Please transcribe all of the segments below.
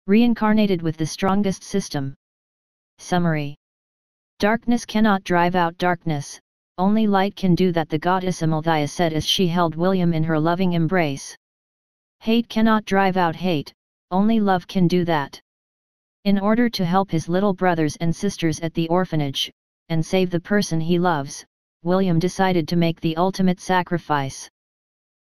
Reincarnated with the strongest system. Summary. Darkness cannot drive out darkness, only light can do that, the goddess Amalthea said as she held William in her loving embrace. Hate cannot drive out hate, only love can do that. In order to help his little brothers and sisters at the orphanage, and save the person he loves, William decided to make the ultimate sacrifice.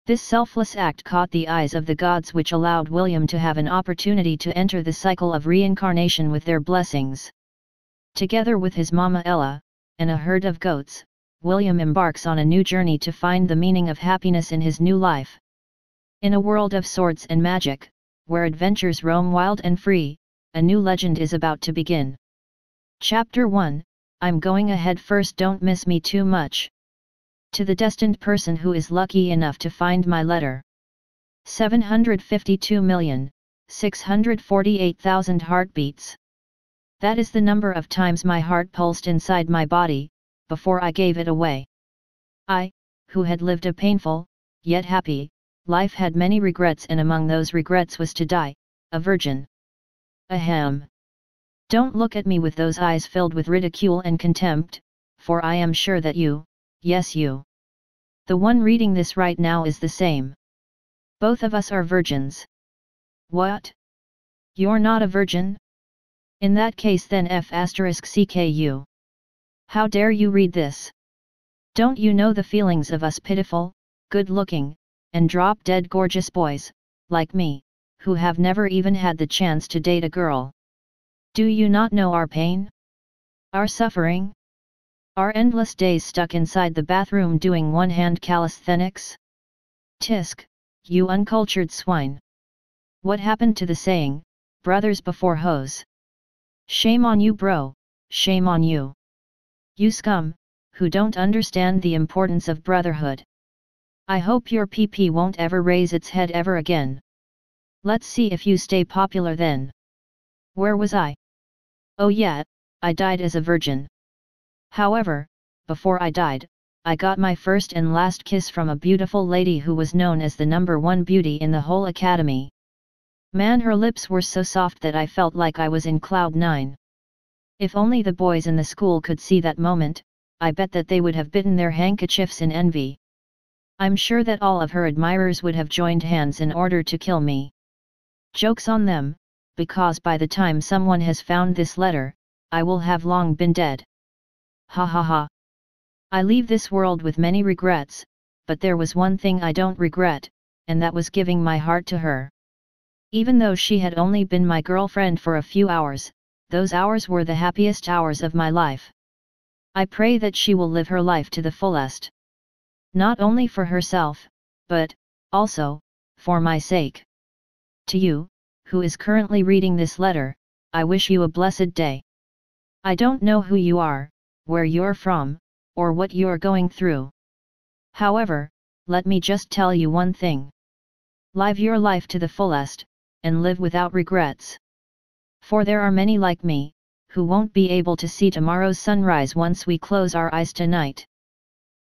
This selfless act caught the eyes of the gods, which allowed William to have an opportunity to enter the cycle of reincarnation with their blessings. Together with his mama Ella, and a herd of goats, William embarks on a new journey to find the meaning of happiness in his new life. In a world of swords and magic, where adventures roam wild and free, a new legend is about to begin. Chapter 1, I'm going ahead first, don't miss me too much. To the destined person who is lucky enough to find my letter. 752,648,000 heartbeats. That is the number of times my heart pulsed inside my body, before I gave it away. I, who had lived a painful, yet happy, life, had many regrets, and among those regrets was to die, a virgin. Ahem. Don't look at me with those eyes filled with ridicule and contempt, for I am sure that you, yes you, the one reading this right now, is the same. Both of us are virgins. What? You're not a virgin? In that case then F***CKU. How dare you read this? Don't you know the feelings of us pitiful, good-looking, and drop-dead gorgeous boys, like me, who have never even had the chance to date a girl? Do you not know our pain? Our suffering? Our endless days stuck inside the bathroom doing one-hand calisthenics? Tisk, you uncultured swine. What happened to the saying, brothers before hoes? Shame on you, bro, shame on you. You scum, who don't understand the importance of brotherhood. I hope your PP won't ever raise its head ever again. Let's see if you stay popular then. Where was I? Oh yeah, I died as a virgin. However, before I died, I got my first and last kiss from a beautiful lady who was known as the #1 beauty in the whole academy. Man, her lips were so soft that I felt like I was in cloud 9. If only the boys in the school could see that moment, I bet that they would have bitten their handkerchiefs in envy. I'm sure that all of her admirers would have joined hands in order to kill me. Joke's on them, because by the time someone has found this letter, I will have long been dead. Ha ha ha. I leave this world with many regrets, but there was one thing I don't regret, and that was giving my heart to her. Even though she had only been my girlfriend for a few hours, those hours were the happiest hours of my life. I pray that she will live her life to the fullest. Not only for herself, but, also, for my sake. To you, who is currently reading this letter, I wish you a blessed day. I don't know who you are, where you're from, or what you're going through. However, let me just tell you one thing. Live your life to the fullest, and live without regrets. For there are many like me, who won't be able to see tomorrow's sunrise once we close our eyes tonight.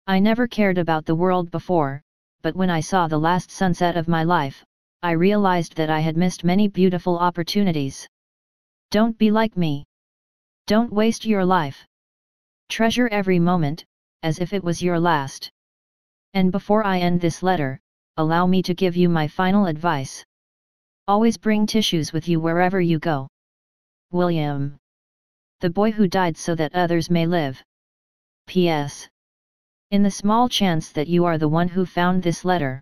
I never cared about the world before, but when I saw the last sunset of my life, I realized that I had missed many beautiful opportunities. Don't be like me. Don't waste your life. Treasure every moment, as if it was your last. And before I end this letter, allow me to give you my final advice. Always bring tissues with you wherever you go. William. The boy who died so that others may live. P.S. In the small chance that you are the one who found this letter,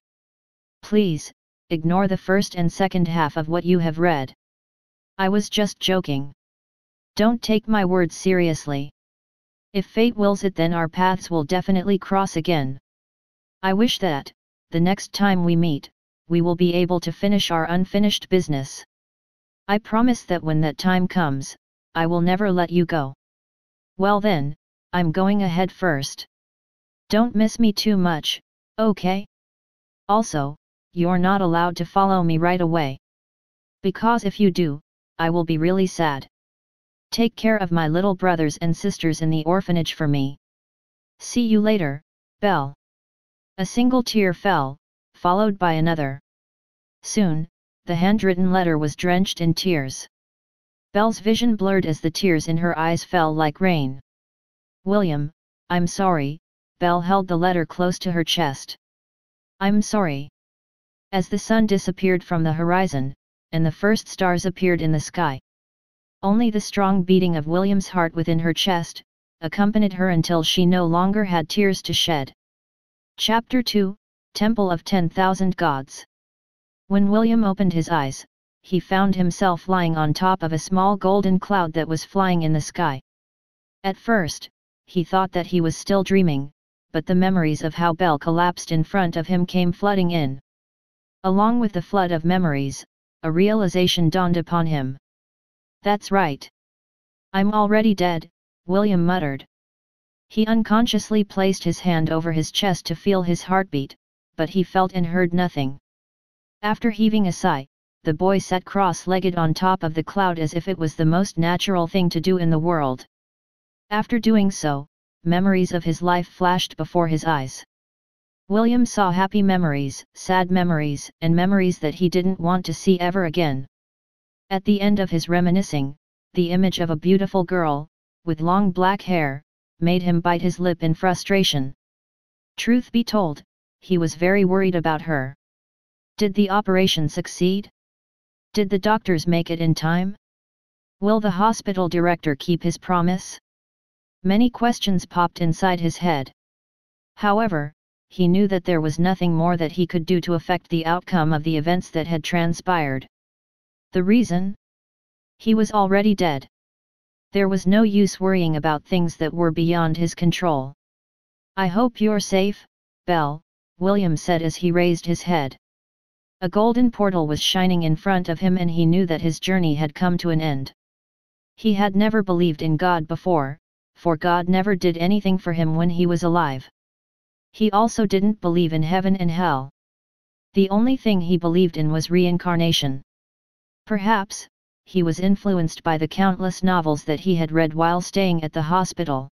please, ignore the first and second half of what you have read. I was just joking. Don't take my words seriously. If fate wills it, then our paths will definitely cross again. I wish that, the next time we meet, we will be able to finish our unfinished business. I promise that when that time comes, I will never let you go. Well then, I'm going ahead first. Don't miss me too much, okay? Also, you're not allowed to follow me right away. Because if you do, I will be really sad. Take care of my little brothers and sisters in the orphanage for me. See you later, Belle. A single tear fell, followed by another. Soon, the handwritten letter was drenched in tears. Belle's vision blurred as the tears in her eyes fell like rain. "William, I'm sorry." Belle held the letter close to her chest. "I'm sorry." As the sun disappeared from the horizon, and the first stars appeared in the sky, only the strong beating of William's heart within her chest accompanied her until she no longer had tears to shed. Chapter 2, Temple of 10,000 Gods. When William opened his eyes, he found himself lying on top of a small golden cloud that was flying in the sky. At first, he thought that he was still dreaming, but the memories of how Belle collapsed in front of him came flooding in. Along with the flood of memories, a realization dawned upon him. "That's right. I'm already dead," William muttered. He unconsciously placed his hand over his chest to feel his heartbeat, but he felt and heard nothing. After heaving a sigh, the boy sat cross-legged on top of the cloud as if it was the most natural thing to do in the world. After doing so, memories of his life flashed before his eyes. William saw happy memories, sad memories, and memories that he didn't want to see ever again. At the end of his reminiscing, the image of a beautiful girl, with long black hair, made him bite his lip in frustration. Truth be told, he was very worried about her. Did the operation succeed? Did the doctors make it in time? Will the hospital director keep his promise? Many questions popped inside his head. However, he knew that there was nothing more that he could do to affect the outcome of the events that had transpired. The reason? He was already dead. There was no use worrying about things that were beyond his control. "I hope you're safe, Belle," William said as he raised his head. A golden portal was shining in front of him and he knew that his journey had come to an end. He had never believed in God before, for God never did anything for him when he was alive. He also didn't believe in heaven and hell. The only thing he believed in was reincarnation. Perhaps, he was influenced by the countless novels that he had read while staying at the hospital.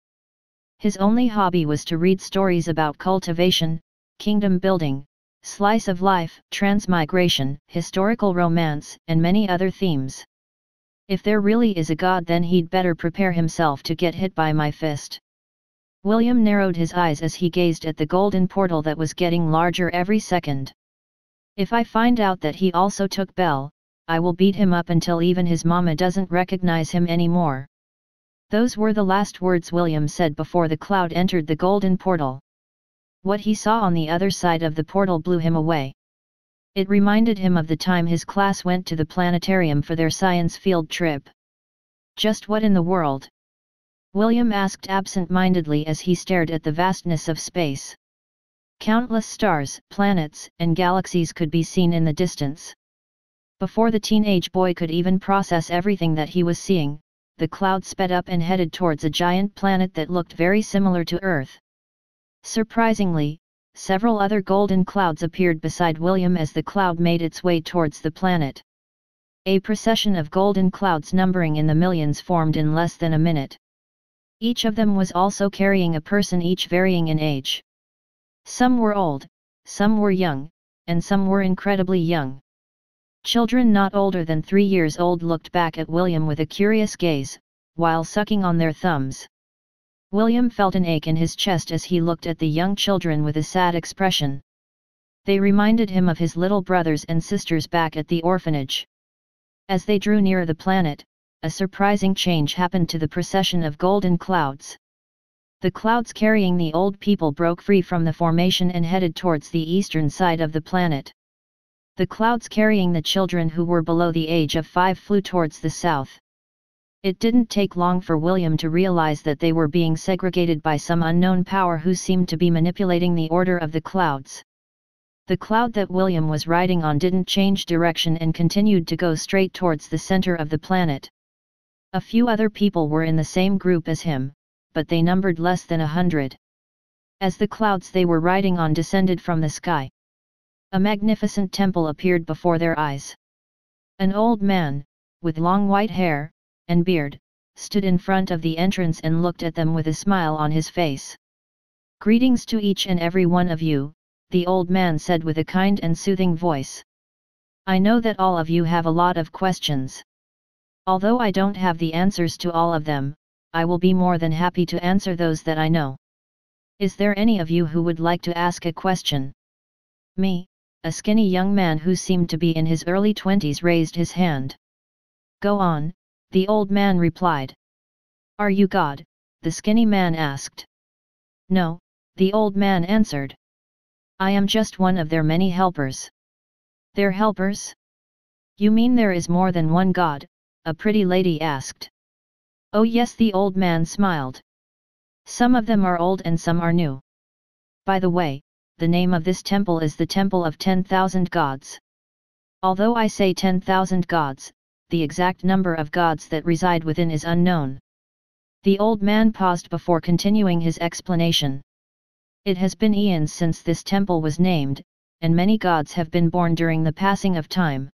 His only hobby was to read stories about cultivation, kingdom building, slice of life, transmigration, historical romance, and many other themes. If there really is a God, then he'd better prepare himself to get hit by my fist. William narrowed his eyes as he gazed at the golden portal that was getting larger every second. "If I find out that he also took Belle, I will beat him up until even his mama doesn't recognize him anymore." Those were the last words William said before the cloud entered the golden portal. What he saw on the other side of the portal blew him away. It reminded him of the time his class went to the planetarium for their science field trip. "Just what in the world?" William asked absent-mindedly as he stared at the vastness of space. Countless stars, planets, and galaxies could be seen in the distance. Before the teenage boy could even process everything that he was seeing, the cloud sped up and headed towards a giant planet that looked very similar to Earth. Surprisingly, several other golden clouds appeared beside William as the cloud made its way towards the planet. A procession of golden clouds numbering in the millions formed in less than a minute. Each of them was also carrying a person, each varying in age. Some were old, some were young, and some were incredibly young. Children not older than 3 years old looked back at William with a curious gaze, while sucking on their thumbs. William felt an ache in his chest as he looked at the young children with a sad expression. They reminded him of his little brothers and sisters back at the orphanage. As they drew near the planet, a surprising change happened to the procession of golden clouds. The clouds carrying the old people broke free from the formation and headed towards the eastern side of the planet. The clouds carrying the children who were below the age of 5 flew towards the south. It didn't take long for William to realize that they were being segregated by some unknown power who seemed to be manipulating the order of the clouds. The cloud that William was riding on didn't change direction and continued to go straight towards the center of the planet. A few other people were in the same group as him, but they numbered less than 100. As the clouds they were riding on descended from the sky, a magnificent temple appeared before their eyes. An old man, with long white hair and beard, stood in front of the entrance and looked at them with a smile on his face. "Greetings to each and every one of you," the old man said with a kind and soothing voice. I know that all of you have a lot of questions. Although I don't have the answers to all of them, I will be more than happy to answer those that I know. Is there any of you who would like to ask a question? Me, a skinny young man who seemed to be in his early 20s, raised his hand. Go on, the old man replied. Are you God? The skinny man asked. No, the old man answered. I am just one of their many helpers. Their helpers? You mean there is more than one God? A pretty lady asked. Oh yes, the old man smiled. Some of them are old and some are new. By the way, the name of this temple is the Temple of 10,000 Gods. Although I say 10,000 gods, the exact number of gods that reside within is unknown. The old man paused before continuing his explanation. It has been eons since this temple was named, and many gods have been born during the passing of time.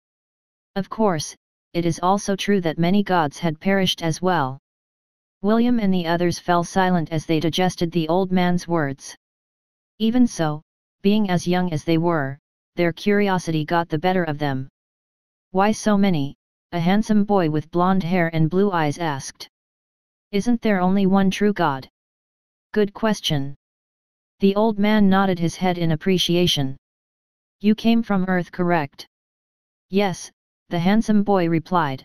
Of course, it is also true that many gods had perished as well. William and the others fell silent as they digested the old man's words. Even so, being as young as they were, their curiosity got the better of them. Why so many? A handsome boy with blonde hair and blue eyes asked. Isn't there only one true God? Good question. The old man nodded his head in appreciation. You came from Earth, correct? Yes, the handsome boy replied.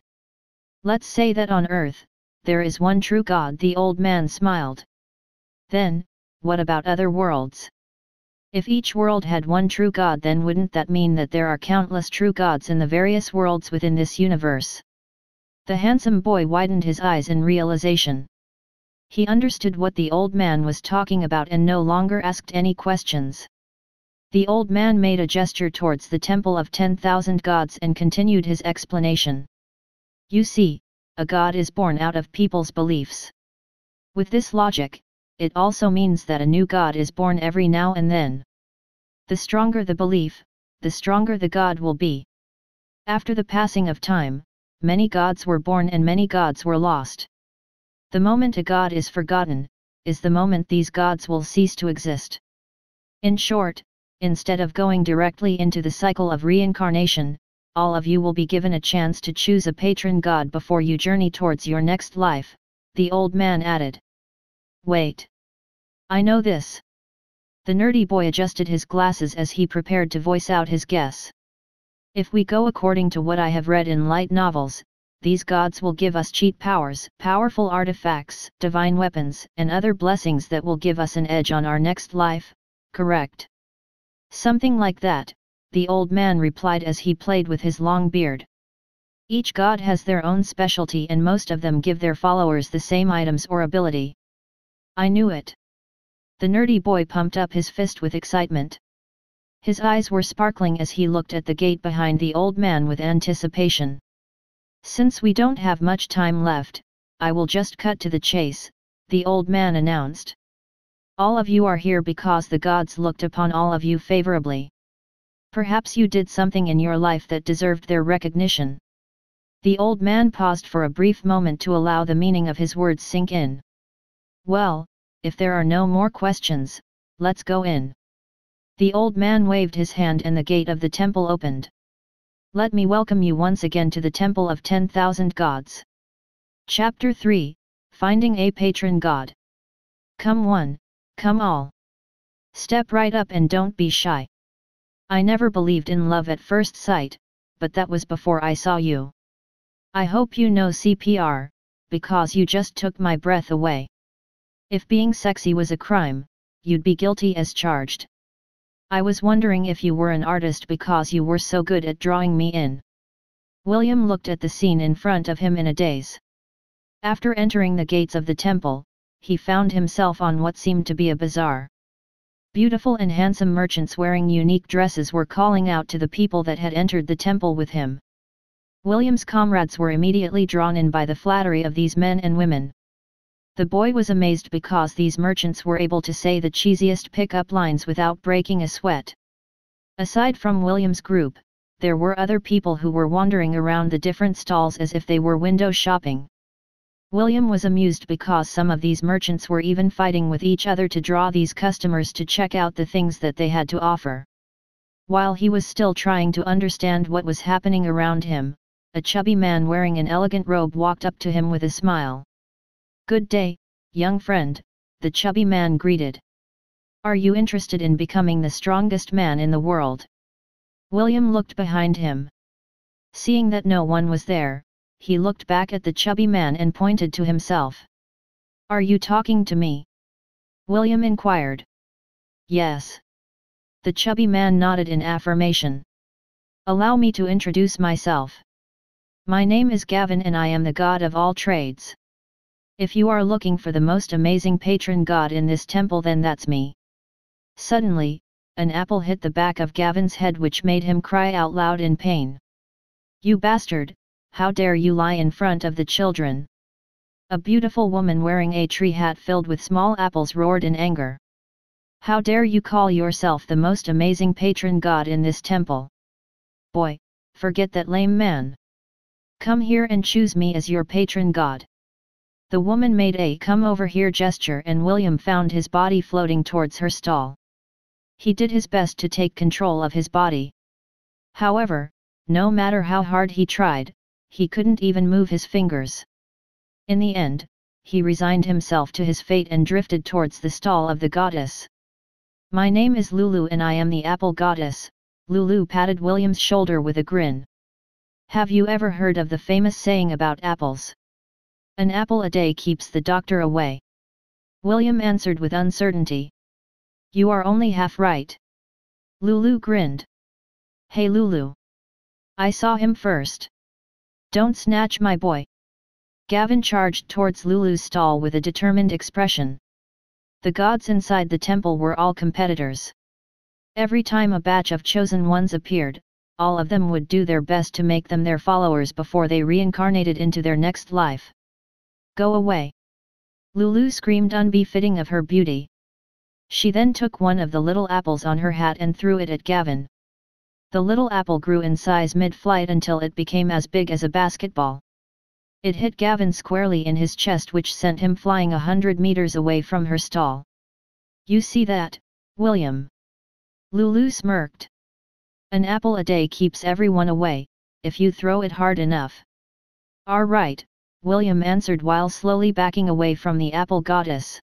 Let's say that on Earth, there is one true God, the old man smiled. Then, what about other worlds? If each world had one true God, then wouldn't that mean that there are countless true gods in the various worlds within this universe? The handsome boy widened his eyes in realization. He understood what the old man was talking about and no longer asked any questions. The old man made a gesture towards the Temple of 10,000 Gods and continued his explanation. You see, a god is born out of people's beliefs. With this logic, it also means that a new god is born every now and then. The stronger the belief, the stronger the god will be. After the passing of time, many gods were born and many gods were lost. The moment a god is forgotten, is the moment these gods will cease to exist. In short, instead of going directly into the cycle of reincarnation, all of you will be given a chance to choose a patron god before you journey towards your next life, the old man added. Wait. I know this. The nerdy boy adjusted his glasses as he prepared to voice out his guess. If we go according to what I have read in light novels, these gods will give us cheat powers, powerful artifacts, divine weapons, and other blessings that will give us an edge on our next life, correct? Something like that, the old man replied as he played with his long beard. Each god has their own specialty and most of them give their followers the same items or ability. I knew it. The nerdy boy pumped up his fist with excitement. His eyes were sparkling as he looked at the gate behind the old man with anticipation. Since we don't have much time left, I will just cut to the chase, the old man announced. All of you are here because the gods looked upon all of you favorably. Perhaps you did something in your life that deserved their recognition. The old man paused for a brief moment to allow the meaning of his words sink in. Well, if there are no more questions, let's go in. The old man waved his hand and the gate of the temple opened. Let me welcome you once again to the Temple of 10,000 Gods. Chapter 3, Finding a Patron God. Come one, come all. Step right up and don't be shy. I never believed in love at first sight, but that was before I saw you. I hope you know CPR, because you just took my breath away. If being sexy was a crime, you'd be guilty as charged. I was wondering if you were an artist because you were so good at drawing me in. William looked at the scene in front of him in a daze. After entering the gates of the temple, he found himself on what seemed to be a bazaar. Beautiful and handsome merchants wearing unique dresses were calling out to the people that had entered the temple with him. William's comrades were immediately drawn in by the flattery of these men and women. The boy was amazed because these merchants were able to say the cheesiest pick-up lines without breaking a sweat. Aside from William's group, there were other people who were wandering around the different stalls as if they were window shopping. William was amused because some of these merchants were even fighting with each other to draw these customers to check out the things that they had to offer. While he was still trying to understand what was happening around him, a chubby man wearing an elegant robe walked up to him with a smile. "Good day, young friend," the chubby man greeted. "Are you interested in becoming the strongest man in the world?" William looked behind him. Seeing that no one was there, he looked back at the chubby man and pointed to himself. "Are you talking to me?" William inquired. "Yes." The chubby man nodded in affirmation. "Allow me to introduce myself. My name is Gavin and I am the god of all trades. If you are looking for the most amazing patron god in this temple, then that's me." Suddenly, an apple hit the back of Gavin's head, which made him cry out loud in pain. "You bastard, how dare you lie in front of the children!" A beautiful woman wearing a tree hat filled with small apples roared in anger. "How dare you call yourself the most amazing patron god in this temple? Boy, forget that lame man. Come here and choose me as your patron god." The woman made a "come over here" gesture and William found his body floating towards her stall. He did his best to take control of his body. However, no matter how hard he tried, he couldn't even move his fingers. In the end, he resigned himself to his fate and drifted towards the stall of the goddess. "My name is Lulu and I am the apple goddess." Lulu patted William's shoulder with a grin. "Have you ever heard of the famous saying about apples? An apple a day keeps the doctor away." William answered with uncertainty. "You are only half right." Lulu grinned. "Hey Lulu! I saw him first. Don't snatch my boy." Gavin charged towards Lulu's stall with a determined expression. The gods inside the temple were all competitors. Every time a batch of chosen ones appeared, all of them would do their best to make them their followers before they reincarnated into their next life. "Go away!" Lulu screamed, unbefitting of her beauty. She then took one of the little apples on her hat and threw it at Gavin. The little apple grew in size mid-flight until it became as big as a basketball. It hit Gavin squarely in his chest, which sent him flying 100 meters away from her stall. "You see that, William?" Lulu smirked. "An apple a day keeps everyone away, if you throw it hard enough." "All right," William answered while slowly backing away from the apple goddess.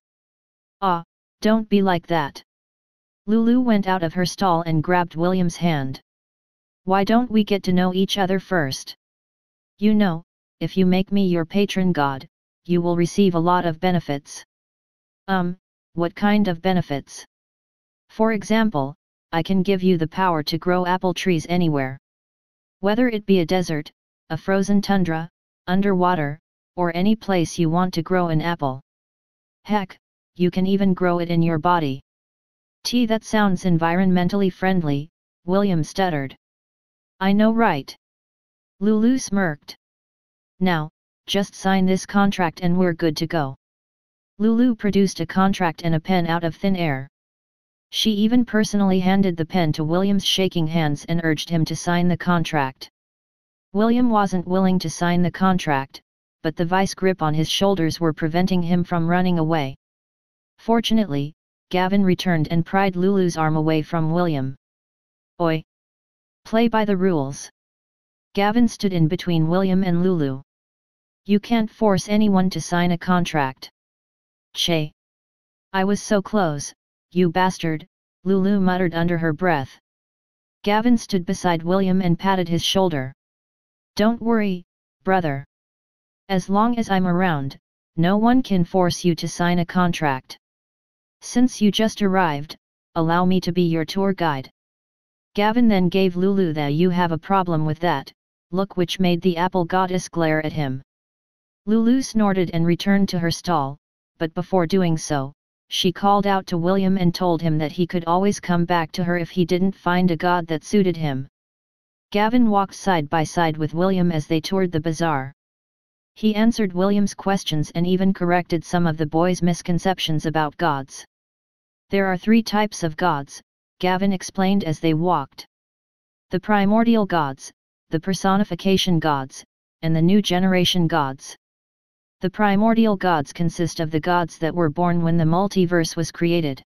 "Ah, don't be like that." Lulu went out of her stall and grabbed William's hand. "Why don't we get to know each other first? You know, if you make me your patron god, you will receive a lot of benefits." What kind of benefits?" "For example, I can give you the power to grow apple trees anywhere. Whether it be a desert, a frozen tundra, underwater, or any place you want to grow an apple. Heck, you can even grow it in your body." That sounds environmentally friendly," William stuttered. "I know, right?" Lulu smirked. "Now, just sign this contract and we're good to go." Lulu produced a contract and a pen out of thin air. She even personally handed the pen to William's shaking hands and urged him to sign the contract. William wasn't willing to sign the contract, but the vice grip on his shoulders were preventing him from running away. Fortunately, Gavin returned and pried Lulu's arm away from William. "Oi! Play by the rules." Gavin stood in between William and Lulu. "You can't force anyone to sign a contract." "Che! I was so close, you bastard," Lulu muttered under her breath. Gavin stood beside William and patted his shoulder. "Don't worry, brother. As long as I'm around, no one can force you to sign a contract. Since you just arrived, allow me to be your tour guide." Gavin then gave Lulu the "you have a problem with that" look, which made the apple goddess glare at him. Lulu snorted and returned to her stall, but before doing so, she called out to William and told him that he could always come back to her if he didn't find a god that suited him. Gavin walked side by side with William as they toured the bazaar. He answered William's questions and even corrected some of the boys' misconceptions about gods. "There are 3 types of gods," Gavin explained as they walked. "The Primordial Gods, the Personification Gods, and the New Generation Gods. The Primordial Gods consist of the gods that were born when the multiverse was created.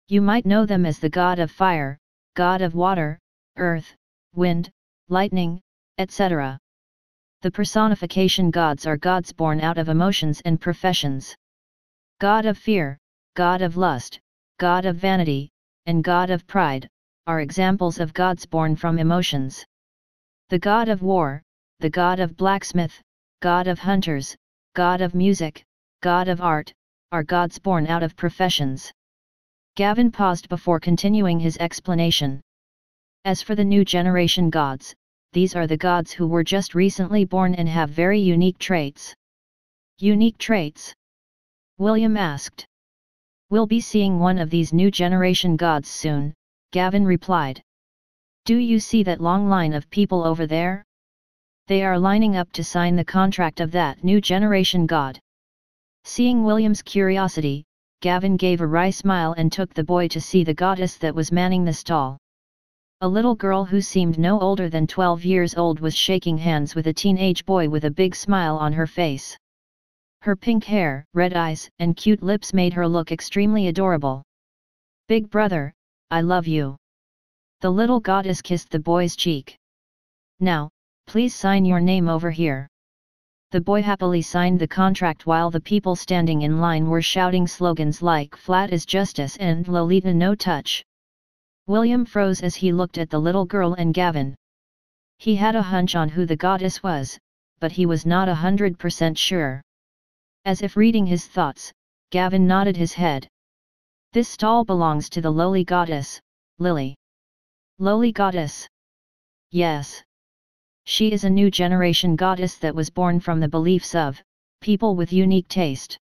You might know them as the god of fire, god of water, earth, wind, lightning, etc. The personification gods are gods born out of emotions and professions. God of fear, god of lust, god of vanity, and god of pride, are examples of gods born from emotions. The god of war, the god of blacksmith, god of hunters, god of music, god of art, are gods born out of professions. Gavin paused before continuing his explanation. As for the new generation gods, these are the gods who were just recently born and have very unique traits. Unique traits? William asked. We'll be seeing one of these new generation gods soon, Gavin replied. Do you see that long line of people over there? They are lining up to sign the contract of that new generation god. Seeing William's curiosity, Gavin gave a wry smile and took the boy to see the goddess that was manning the stall. A little girl who seemed no older than 12 years old was shaking hands with a teenage boy with a big smile on her face. Her pink hair, red eyes, and cute lips made her look extremely adorable. Big brother, I love you. The little goddess kissed the boy's cheek. Now, please sign your name over here. The boy happily signed the contract while the people standing in line were shouting slogans like "Flat is justice" and "Lolita no touch." William froze as he looked at the little girl and Gavin. He had a hunch on who the goddess was, but he was not 100% sure. As if reading his thoughts, Gavin nodded his head. This stall belongs to the lowly goddess, Lily. Lowly goddess? Yes. She is a new generation goddess that was born from the beliefs of people with unique taste.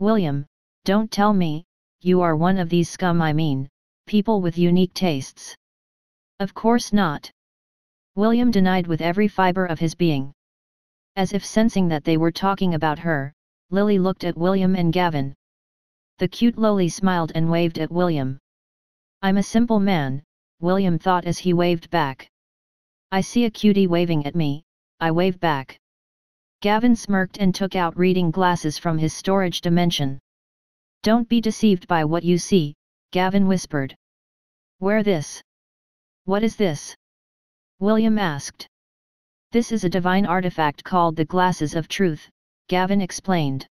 William, don't tell me, you are one of these scum, I mean, people with unique tastes. Of course not. William denied with every fiber of his being. As if sensing that they were talking about her, Lily looked at William and Gavin. The cute lowly smiled and waved at William. I'm a simple man, William thought as he waved back. I see a cutie waving at me, I wave back. Gavin smirked and took out reading glasses from his storage dimension. Don't be deceived by what you see, Gavin whispered. Wear this. What is this? William asked. This is a divine artifact called the Glasses of Truth, Gavin explained.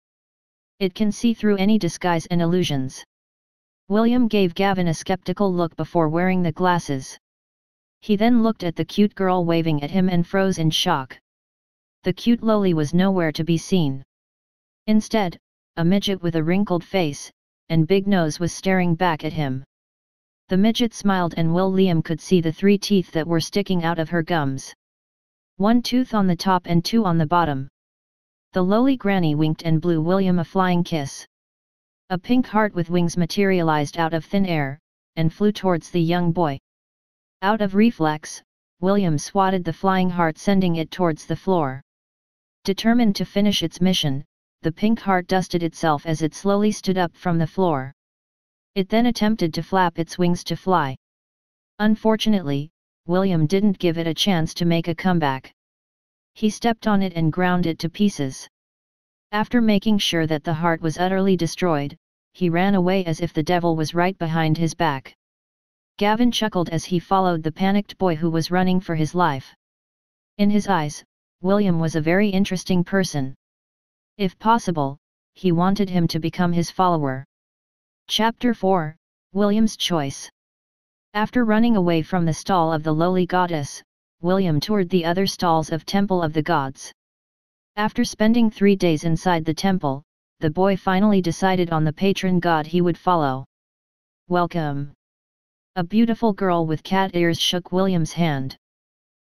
It can see through any disguise and illusions. William gave Gavin a skeptical look before wearing the glasses. He then looked at the cute girl waving at him and froze in shock. The cute lowly was nowhere to be seen. Instead, a midget with a wrinkled face and big nose was staring back at him. The midget smiled and William could see the 3 teeth that were sticking out of her gums. 1 tooth on the top and 2 on the bottom. The lowly granny winked and blew William a flying kiss. A pink heart with wings materialized out of thin air, and flew towards the young boy. Out of reflex, William swatted the flying heart, sending it towards the floor. Determined to finish its mission, the pink heart dusted itself as it slowly stood up from the floor. It then attempted to flap its wings to fly. Unfortunately, William didn't give it a chance to make a comeback. He stepped on it and ground it to pieces. After making sure that the heart was utterly destroyed, he ran away as if the devil was right behind his back. Gavin chuckled as he followed the panicked boy who was running for his life. In his eyes, William was a very interesting person. If possible, he wanted him to become his follower. Chapter 4, William's Choice. After running away from the stall of the lowly goddess, William toured the other stalls of Temple of the Gods. After spending 3 days inside the temple, the boy finally decided on the patron god he would follow. Welcome. A beautiful girl with cat ears shook William's hand.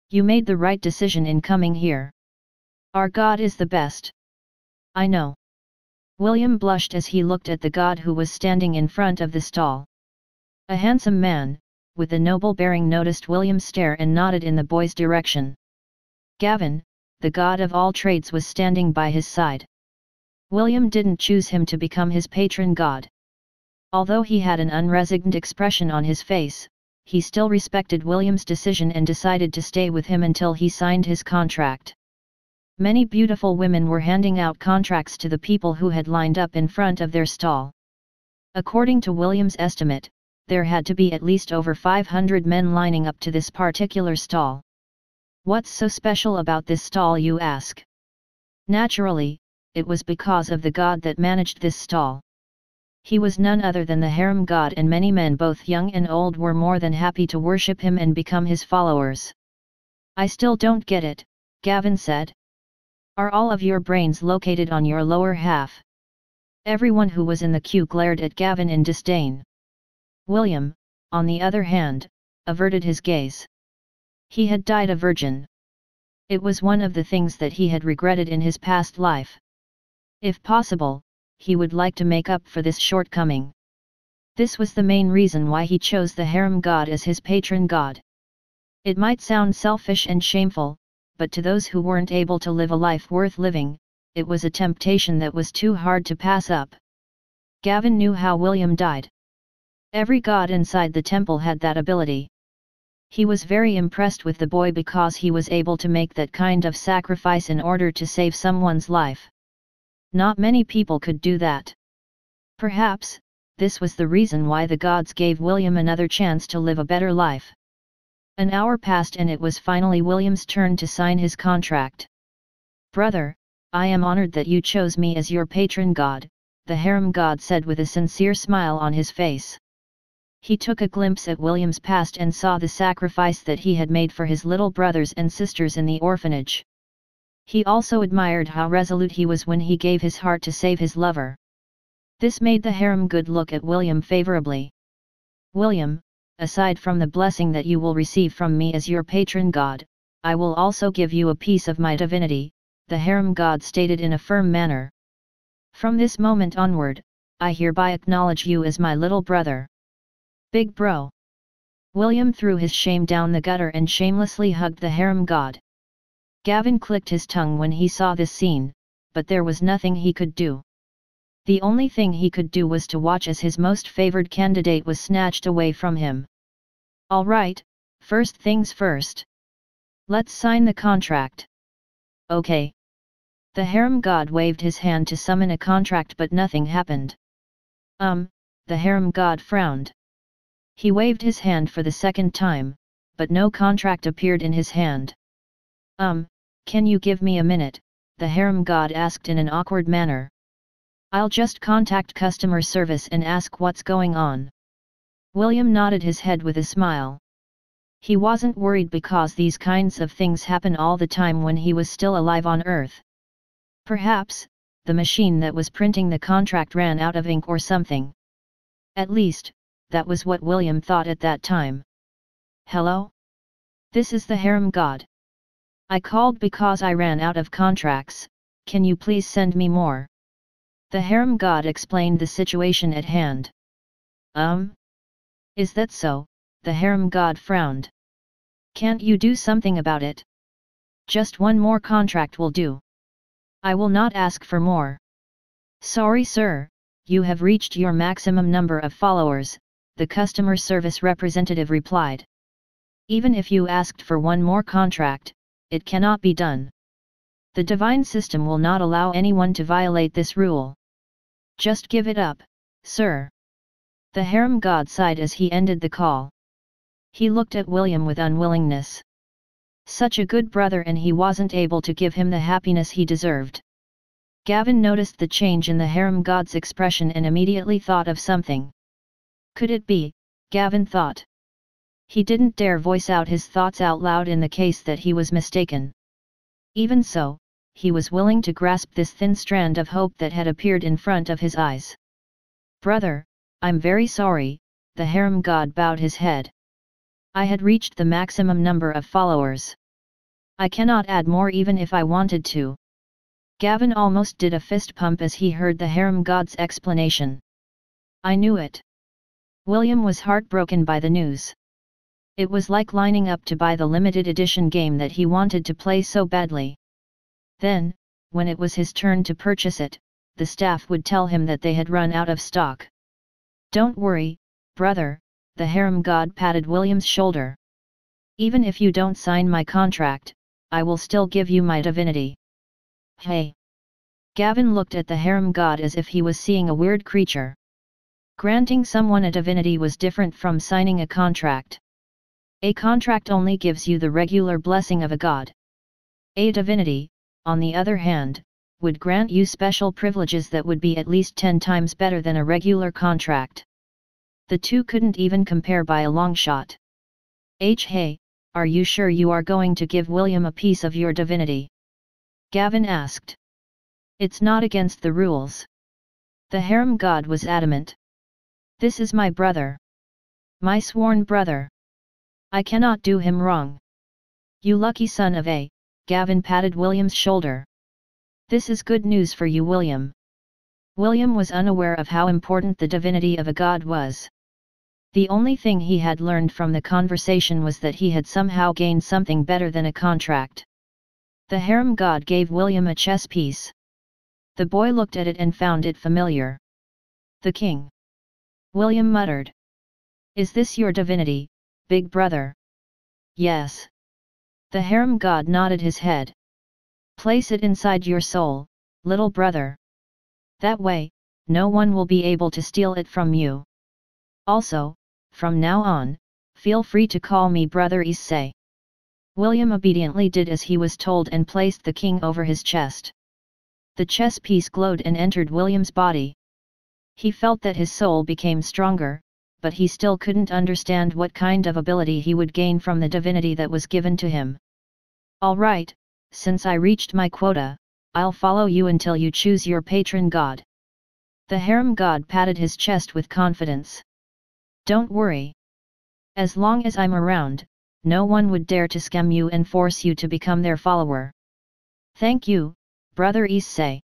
You made the right decision in coming here. Our god is the best. I know. William blushed as he looked at the god who was standing in front of the stall. A handsome man, with a noble bearing, noticed William's stare and nodded in the boy's direction. Gavin, the god of all trades, was standing by his side. William didn't choose him to become his patron god. Although he had an unresigned expression on his face, he still respected William's decision and decided to stay with him until he signed his contract. Many beautiful women were handing out contracts to the people who had lined up in front of their stall. According to William's estimate, there had to be at least over 500 men lining up to this particular stall. What's so special about this stall, you ask? Naturally, it was because of the god that managed this stall. He was none other than the harem god, and many men both young and old were more than happy to worship him and become his followers. I still don't get it, Gavin said. Are all of your brains located on your lower half? Everyone who was in the queue glared at Gavin in disdain. William, on the other hand, averted his gaze. He had died a virgin. It was one of the things that he had regretted in his past life. If possible, he would like to make up for this shortcoming. This was the main reason why he chose the harem god as his patron god. It might sound selfish and shameful, but to those who weren't able to live a life worth living, it was a temptation that was too hard to pass up. Gavin knew how William died. Every god inside the temple had that ability. He was very impressed with the boy because he was able to make that kind of sacrifice in order to save someone's life. Not many people could do that. Perhaps, this was the reason why the gods gave William another chance to live a better life. An hour passed and it was finally William's turn to sign his contract. Brother, I am honored that you chose me as your patron god, the harem god said with a sincere smile on his face. He took a glimpse at William's past and saw the sacrifice that he had made for his little brothers and sisters in the orphanage. He also admired how resolute he was when he gave his heart to save his lover. This made the harem god look at William favorably. William, aside from the blessing that you will receive from me as your patron god, I will also give you a piece of my divinity, the harem god stated in a firm manner. From this moment onward, I hereby acknowledge you as my little brother. Big bro. William threw his shame down the gutter and shamelessly hugged the harem god. Gavin clicked his tongue when he saw this scene, but there was nothing he could do. The only thing he could do was to watch as his most favored candidate was snatched away from him. All right, first things first. Let's sign the contract. Okay. The harem god waved his hand to summon a contract, but nothing happened. The harem god frowned. He waved his hand for the second time, but no contract appeared in his hand. Can you give me a minute? The harem god asked in an awkward manner. I'll just contact customer service and ask what's going on. William nodded his head with a smile. He wasn't worried because these kinds of things happen all the time when he was still alive on Earth. Perhaps, the machine that was printing the contract ran out of ink or something. At least, that was what William thought at that time. Hello? This is the harem god. I called because I ran out of contracts, can you please send me more? The harem god explained the situation at hand. Is that so? The harem god frowned. Can't you do something about it? Just one more contract will do. I will not ask for more. Sorry sir, you have reached your maximum number of followers, the customer service representative replied. Even if you asked for one more contract, it cannot be done. The divine system will not allow anyone to violate this rule. Just give it up, sir. The harem god sighed as he ended the call. He looked at William with unwillingness. Such a good brother, and he wasn't able to give him the happiness he deserved. Gavin noticed the change in the harem god's expression and immediately thought of something. Could it be, Gavin thought. He didn't dare voice out his thoughts out loud in the case that he was mistaken. Even so, he was willing to grasp this thin strand of hope that had appeared in front of his eyes. Brother, I'm very sorry, the harem god bowed his head. I had reached the maximum number of followers. I cannot add more even if I wanted to. Gavin almost did a fist pump as he heard the harem god's explanation. I knew it. William was heartbroken by the news. It was like lining up to buy the limited edition game that he wanted to play so badly. Then, when it was his turn to purchase it, the staff would tell him that they had run out of stock. Don't worry, brother, the harem god patted William's shoulder. Even if you don't sign my contract, I will still give you my divinity. Hey! Gavin looked at the harem god as if he was seeing a weird creature. Granting someone a divinity was different from signing a contract. A contract only gives you the regular blessing of a god. A divinity, on the other hand, would grant you special privileges that would be at least 10 times better than a regular contract. The two couldn't even compare by a long shot. Hey, are you sure you are going to give William a piece of your divinity? Gavin asked. It's not against the rules. The harem god was adamant. This is my brother. My sworn brother. I cannot do him wrong. You lucky son of a, Gavin patted William's shoulder. This is good news for you, William. William was unaware of how important the divinity of a god was. The only thing he had learned from the conversation was that he had somehow gained something better than a contract. The harem god gave William a chess piece. The boy looked at it and found it familiar. The king. William muttered. Is this your divinity, big brother? Yes. The harem god nodded his head. Place it inside your soul, little brother. That way, no one will be able to steal it from you. Also, from now on, feel free to call me Brother Issei. William obediently did as he was told and placed the king over his chest. The chess piece glowed and entered William's body. He felt that his soul became stronger, but he still couldn't understand what kind of ability he would gain from the divinity that was given to him. All right, since I reached my quota, I'll follow you until you choose your patron god. The harem god patted his chest with confidence. Don't worry. As long as I'm around, no one would dare to scam you and force you to become their follower. Thank you, Brother Issei.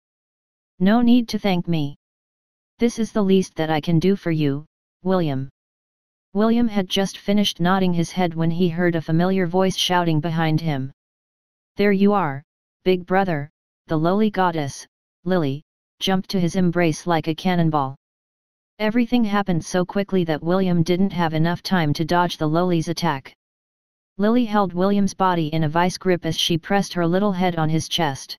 No need to thank me. This is the least that I can do for you, William. William had just finished nodding his head when he heard a familiar voice shouting behind him. There you are, big brother. The lowly goddess, Lily, jumped to his embrace like a cannonball. Everything happened so quickly that William didn't have enough time to dodge the lowly's attack. Lily held William's body in a vice grip as she pressed her little head on his chest.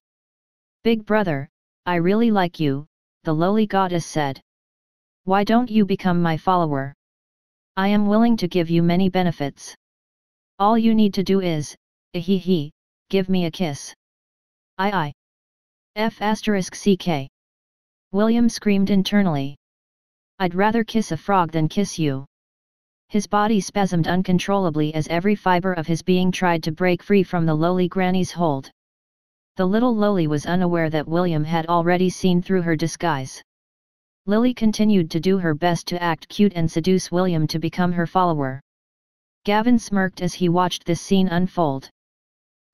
Big brother, I really like you, the lowly goddess said. Why don't you become my follower? I am willing to give you many benefits. All you need to do is, give me a kiss. I. F***ck. William screamed internally. I'd rather kiss a frog than kiss you. His body spasmed uncontrollably as every fiber of his being tried to break free from the lowly granny's hold. The little lowly was unaware that William had already seen through her disguise. Lily continued to do her best to act cute and seduce William to become her follower. Gavin smirked as he watched this scene unfold.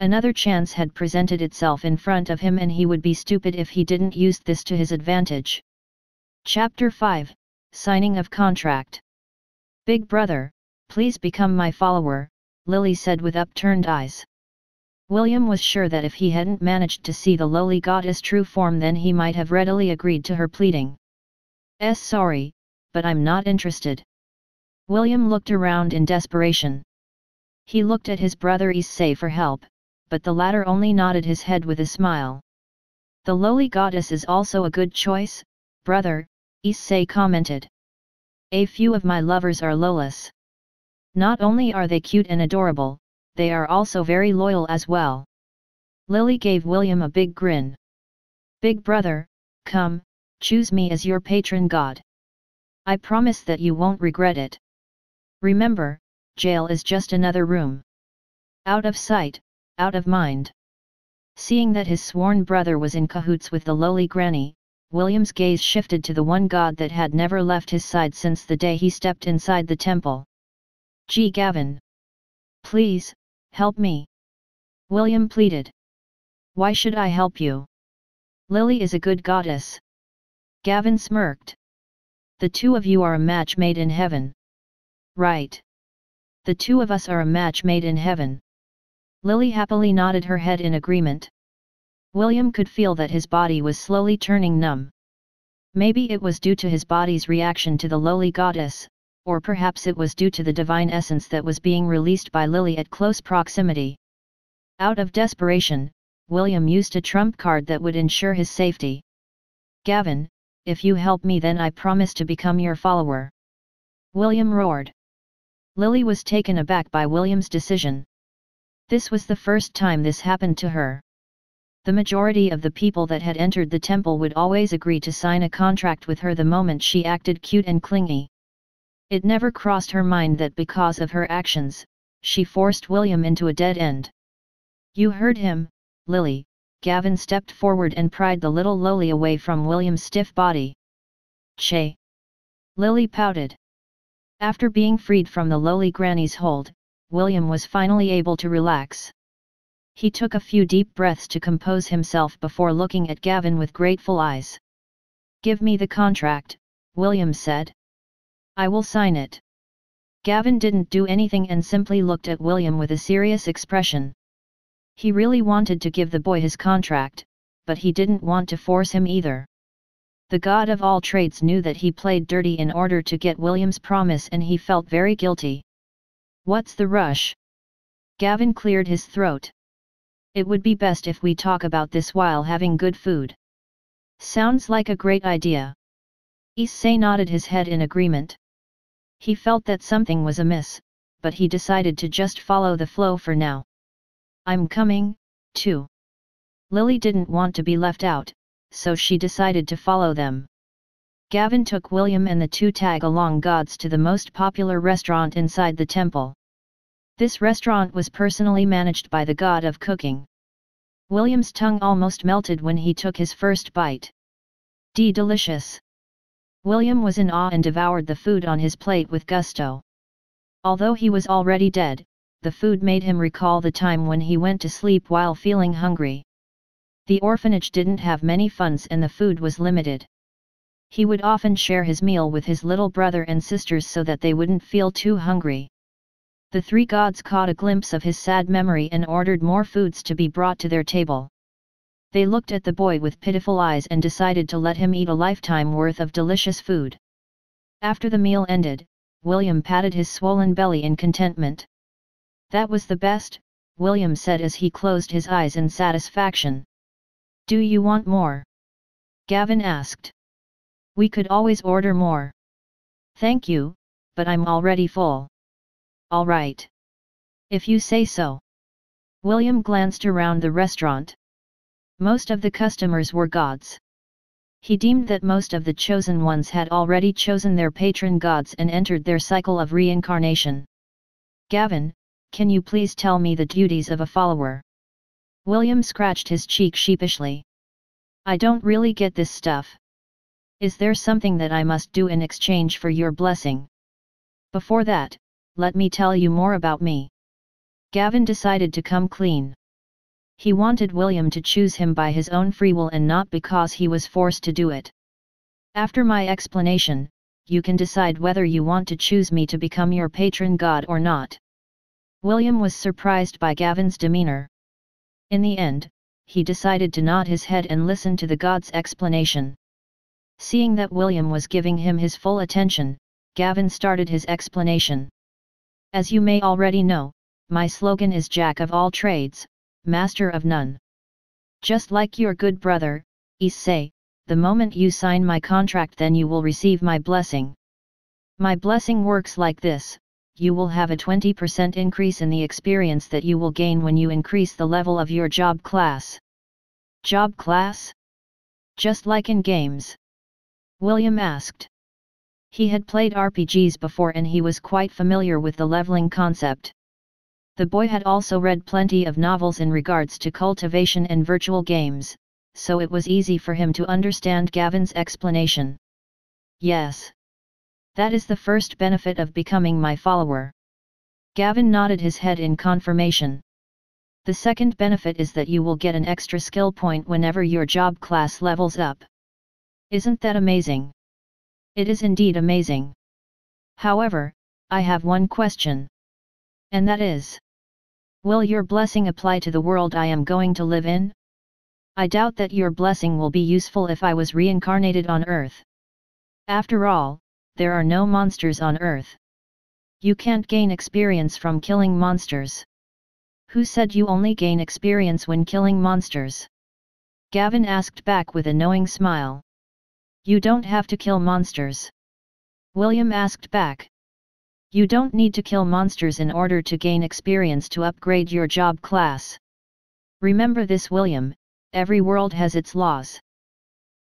Another chance had presented itself in front of him and he would be stupid if he didn't use this to his advantage. Chapter 5, Signing of Contract. Big brother, please become my follower, Lily said with upturned eyes. William was sure that if he hadn't managed to see the lowly goddess' true form then he might have readily agreed to her pleading. Sorry, but I'm not interested. William looked around in desperation. He looked at his brother Issei for help, but the latter only nodded his head with a smile. The lowly goddess is also a good choice, brother, Issei commented. A few of my lovers are lowless. Not only are they cute and adorable, they are also very loyal as well. Lily gave William a big grin. Big brother, come, choose me as your patron god. I promise that you won't regret it. Remember, jail is just another room. Out of sight, out of mind. Seeing that his sworn brother was in cahoots with the lowly granny, William's gaze shifted to the one god that had never left his side since the day he stepped inside the temple. Gee Gavin. Please, help me. William pleaded. Why should I help you? Lily is a good goddess. Gavin smirked. The two of you are a match made in heaven. Right. The two of us are a match made in heaven. Lily happily nodded her head in agreement. William could feel that his body was slowly turning numb. Maybe it was due to his body's reaction to the lowly goddess, or perhaps it was due to the divine essence that was being released by Lily at close proximity. Out of desperation, William used a trump card that would ensure his safety. Gavin, if you help me then I promise to become your follower." William roared. Lily was taken aback by William's decision. This was the first time this happened to her. The majority of the people that had entered the temple would always agree to sign a contract with her the moment she acted cute and clingy. It never crossed her mind that because of her actions, she forced William into a dead end. "You heard him, Lily." Gavin stepped forward and pried the little lowly away from William's stiff body. "Che!" Lily pouted. After being freed from the lowly granny's hold, William was finally able to relax. He took a few deep breaths to compose himself before looking at Gavin with grateful eyes. "Give me the contract," William said. "I will sign it." Gavin didn't do anything and simply looked at William with a serious expression. He really wanted to give the boy his contract, but he didn't want to force him either. The god of all trades knew that he played dirty in order to get William's promise and he felt very guilty. "What's the rush?" Gavin cleared his throat. "It would be best if we talk about this while having good food." "Sounds like a great idea." Issei nodded his head in agreement. He felt that something was amiss, but he decided to just follow the flow for now. "I'm coming, too." Lily didn't want to be left out, so she decided to follow them. Gavin took William and the two tag-along gods to the most popular restaurant inside the temple. This restaurant was personally managed by the god of cooking. William's tongue almost melted when he took his first bite. Delicious! William was in awe and devoured the food on his plate with gusto. Although he was already dead, the food made him recall the time when he went to sleep while feeling hungry. The orphanage didn't have many funds and the food was limited. He would often share his meal with his little brother and sisters so that they wouldn't feel too hungry. The three gods caught a glimpse of his sad memory and ordered more foods to be brought to their table. They looked at the boy with pitiful eyes and decided to let him eat a lifetime worth of delicious food. After the meal ended, William patted his swollen belly in contentment. "That was the best," William said as he closed his eyes in satisfaction. "Do you want more?" Gavin asked. "We could always order more." "Thank you, but I'm already full." "All right. If you say so." William glanced around the restaurant. Most of the customers were gods. He deemed that most of the chosen ones had already chosen their patron gods and entered their cycle of reincarnation. "Gavin, can you please tell me the duties of a follower?" William scratched his cheek sheepishly. "I don't really get this stuff. Is there something that I must do in exchange for your blessing?" "Before that, let me tell you more about me." Gavin decided to come clean. He wanted William to choose him by his own free will and not because he was forced to do it. "After my explanation, you can decide whether you want to choose me to become your patron god or not." William was surprised by Gavin's demeanor. In the end, he decided to nod his head and listen to the god's explanation. Seeing that William was giving him his full attention, Gavin started his explanation. "As you may already know, my slogan is Jack of all trades, Master of none. Just like your good brother, Issei, the moment you sign my contract then you will receive my blessing. My blessing works like this: you will have a 20% increase in the experience that you will gain when you increase the level of your job class." "Job class?" "Just like in games?" William asked. He had played RPGs before and he was quite familiar with the leveling concept. The boy had also read plenty of novels in regards to cultivation and virtual games, so it was easy for him to understand Gavin's explanation. "Yes. That is the first benefit of becoming my follower." Gavin nodded his head in confirmation. "The second benefit is that you will get an extra skill point whenever your job class levels up. Isn't that amazing?" "It is indeed amazing. However, I have one question. And that is, will your blessing apply to the world I am going to live in? I doubt that your blessing will be useful if I was reincarnated on Earth. After all, there are no monsters on Earth. You can't gain experience from killing monsters." "Who said you only gain experience when killing monsters?" Gavin asked back with a knowing smile. You don't have to kill monsters. William asked back. You don't need to kill monsters in order to gain experience to upgrade your job class. Remember this, William, every world has its laws.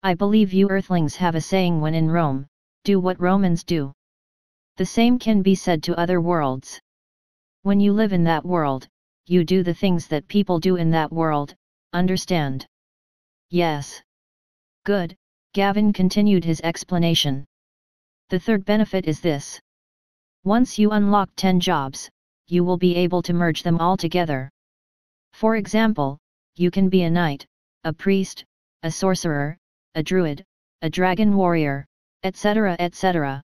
I believe you Earthlings have a saying, when in Rome, do what Romans do. The same can be said to other worlds. When you live in that world, you do the things that people do in that world, understand? Yes. Good, Gavin continued his explanation. The third benefit is this. Once you unlock 10 jobs, you will be able to merge them all together. For example, you can be a knight, a priest, a sorcerer, a druid, a dragon warrior, etc. etc.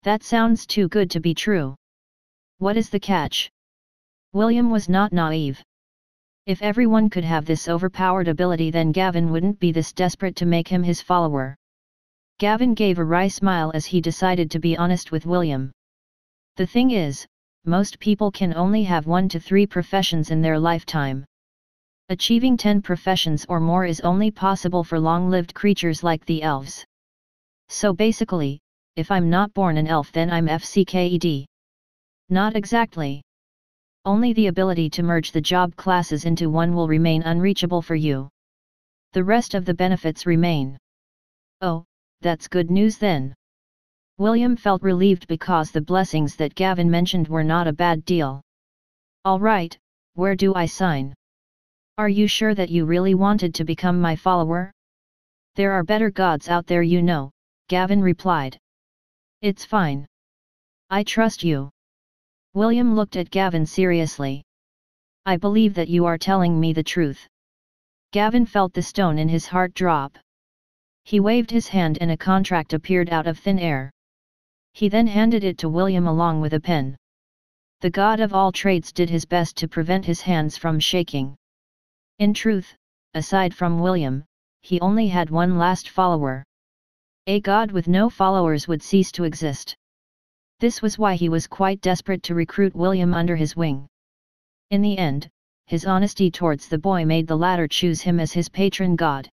That sounds too good to be true. What is the catch? William was not naive. If everyone could have this overpowered ability, then Gavin wouldn't be this desperate to make him his follower. Gavin gave a wry smile as he decided to be honest with William. The thing is, most people can only have 1 to 3 professions in their lifetime. Achieving 10 professions or more is only possible for long-lived creatures like the elves. So basically, if I'm not born an elf, then I'm FCKED. Not exactly. Only the ability to merge the job classes into one will remain unreachable for you. The rest of the benefits remain. Oh, that's good news then. William felt relieved because the blessings that Gavin mentioned were not a bad deal. All right, where do I sign? Are you sure that you really wanted to become my follower? There are better gods out there, you know, Gavin replied. It's fine. I trust you. William looked at Gavin seriously. I believe that you are telling me the truth. Gavin felt the stone in his heart drop. He waved his hand and a contract appeared out of thin air. He then handed it to William along with a pen. The god of all trades did his best to prevent his hands from shaking. In truth, aside from William, he only had one last follower. A god with no followers would cease to exist. This was why he was quite desperate to recruit William under his wing. In the end, his honesty towards the boy made the latter choose him as his patron god.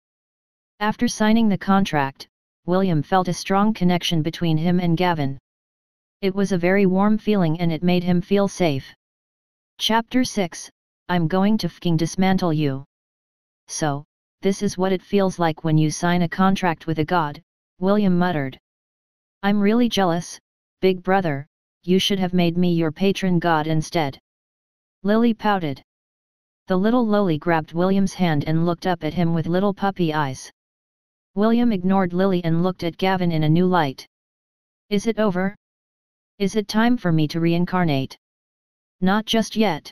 After signing the contract, William felt a strong connection between him and Gavin. It was a very warm feeling and it made him feel safe. Chapter 6, I'm going to Fcking dismantle you. So, this is what it feels like when you sign a contract with a god, William muttered. I'm really jealous, big brother, you should have made me your patron god instead. Lily pouted. The little lowly grabbed William's hand and looked up at him with little puppy eyes. William ignored Lily and looked at Gavin in a new light. Is it over? Is it time for me to reincarnate? Not just yet.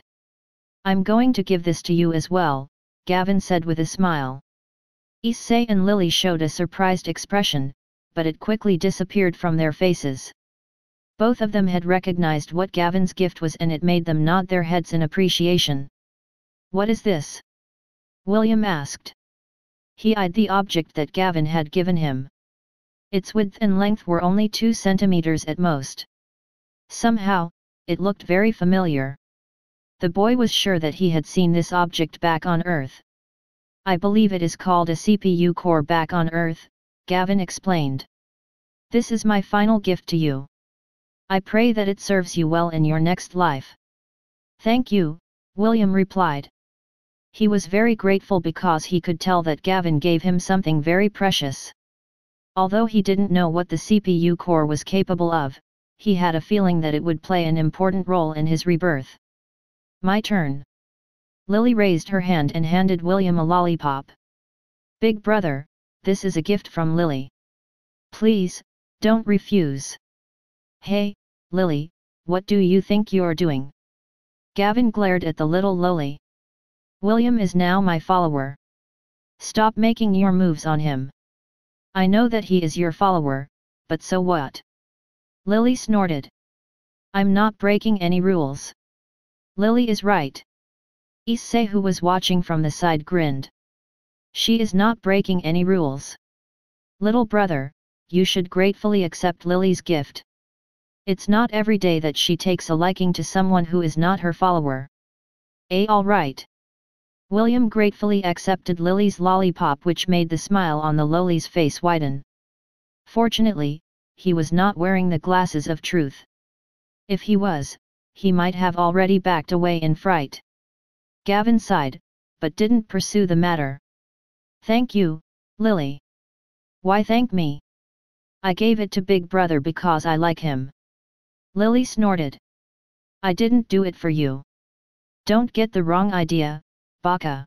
I'm going to give this to you as well, Gavin said with a smile. Issei and Lily showed a surprised expression, but it quickly disappeared from their faces. Both of them had recognized what Gavin's gift was and it made them nod their heads in appreciation. What is this? William asked. He eyed the object that Gavin had given him. Its width and length were only 2 centimeters at most. Somehow, it looked very familiar. The boy was sure that he had seen this object back on Earth. I believe it is called a CPU core back on Earth, Gavin explained. This is my final gift to you. I pray that it serves you well in your next life. Thank you, William replied. He was very grateful because he could tell that Gavin gave him something very precious. Although he didn't know what the CPU core was capable of, he had a feeling that it would play an important role in his rebirth. My turn. Lily raised her hand and handed William a lollipop. Big brother, this is a gift from Lily. Please, don't refuse. Hey, Lily, what do you think you're doing? Gavin glared at the little lowly. William is now my follower. Stop making your moves on him. I know that he is your follower, but so what? Lily snorted. I'm not breaking any rules. Lily is right. Issei, who was watching from the side, grinned. She is not breaking any rules. Little brother, you should gratefully accept Lily's gift. It's not every day that she takes a liking to someone who is not her follower. All right. William gratefully accepted Lily's lollipop, which made the smile on the lowly's face widen. Fortunately, he was not wearing the glasses of truth. If he was, he might have already backed away in fright. Gavin sighed, but didn't pursue the matter. "Thank you, Lily." "Why thank me? I gave it to Big Brother because I like him." Lily snorted. "I didn't do it for you. Don't get the wrong idea, Baka."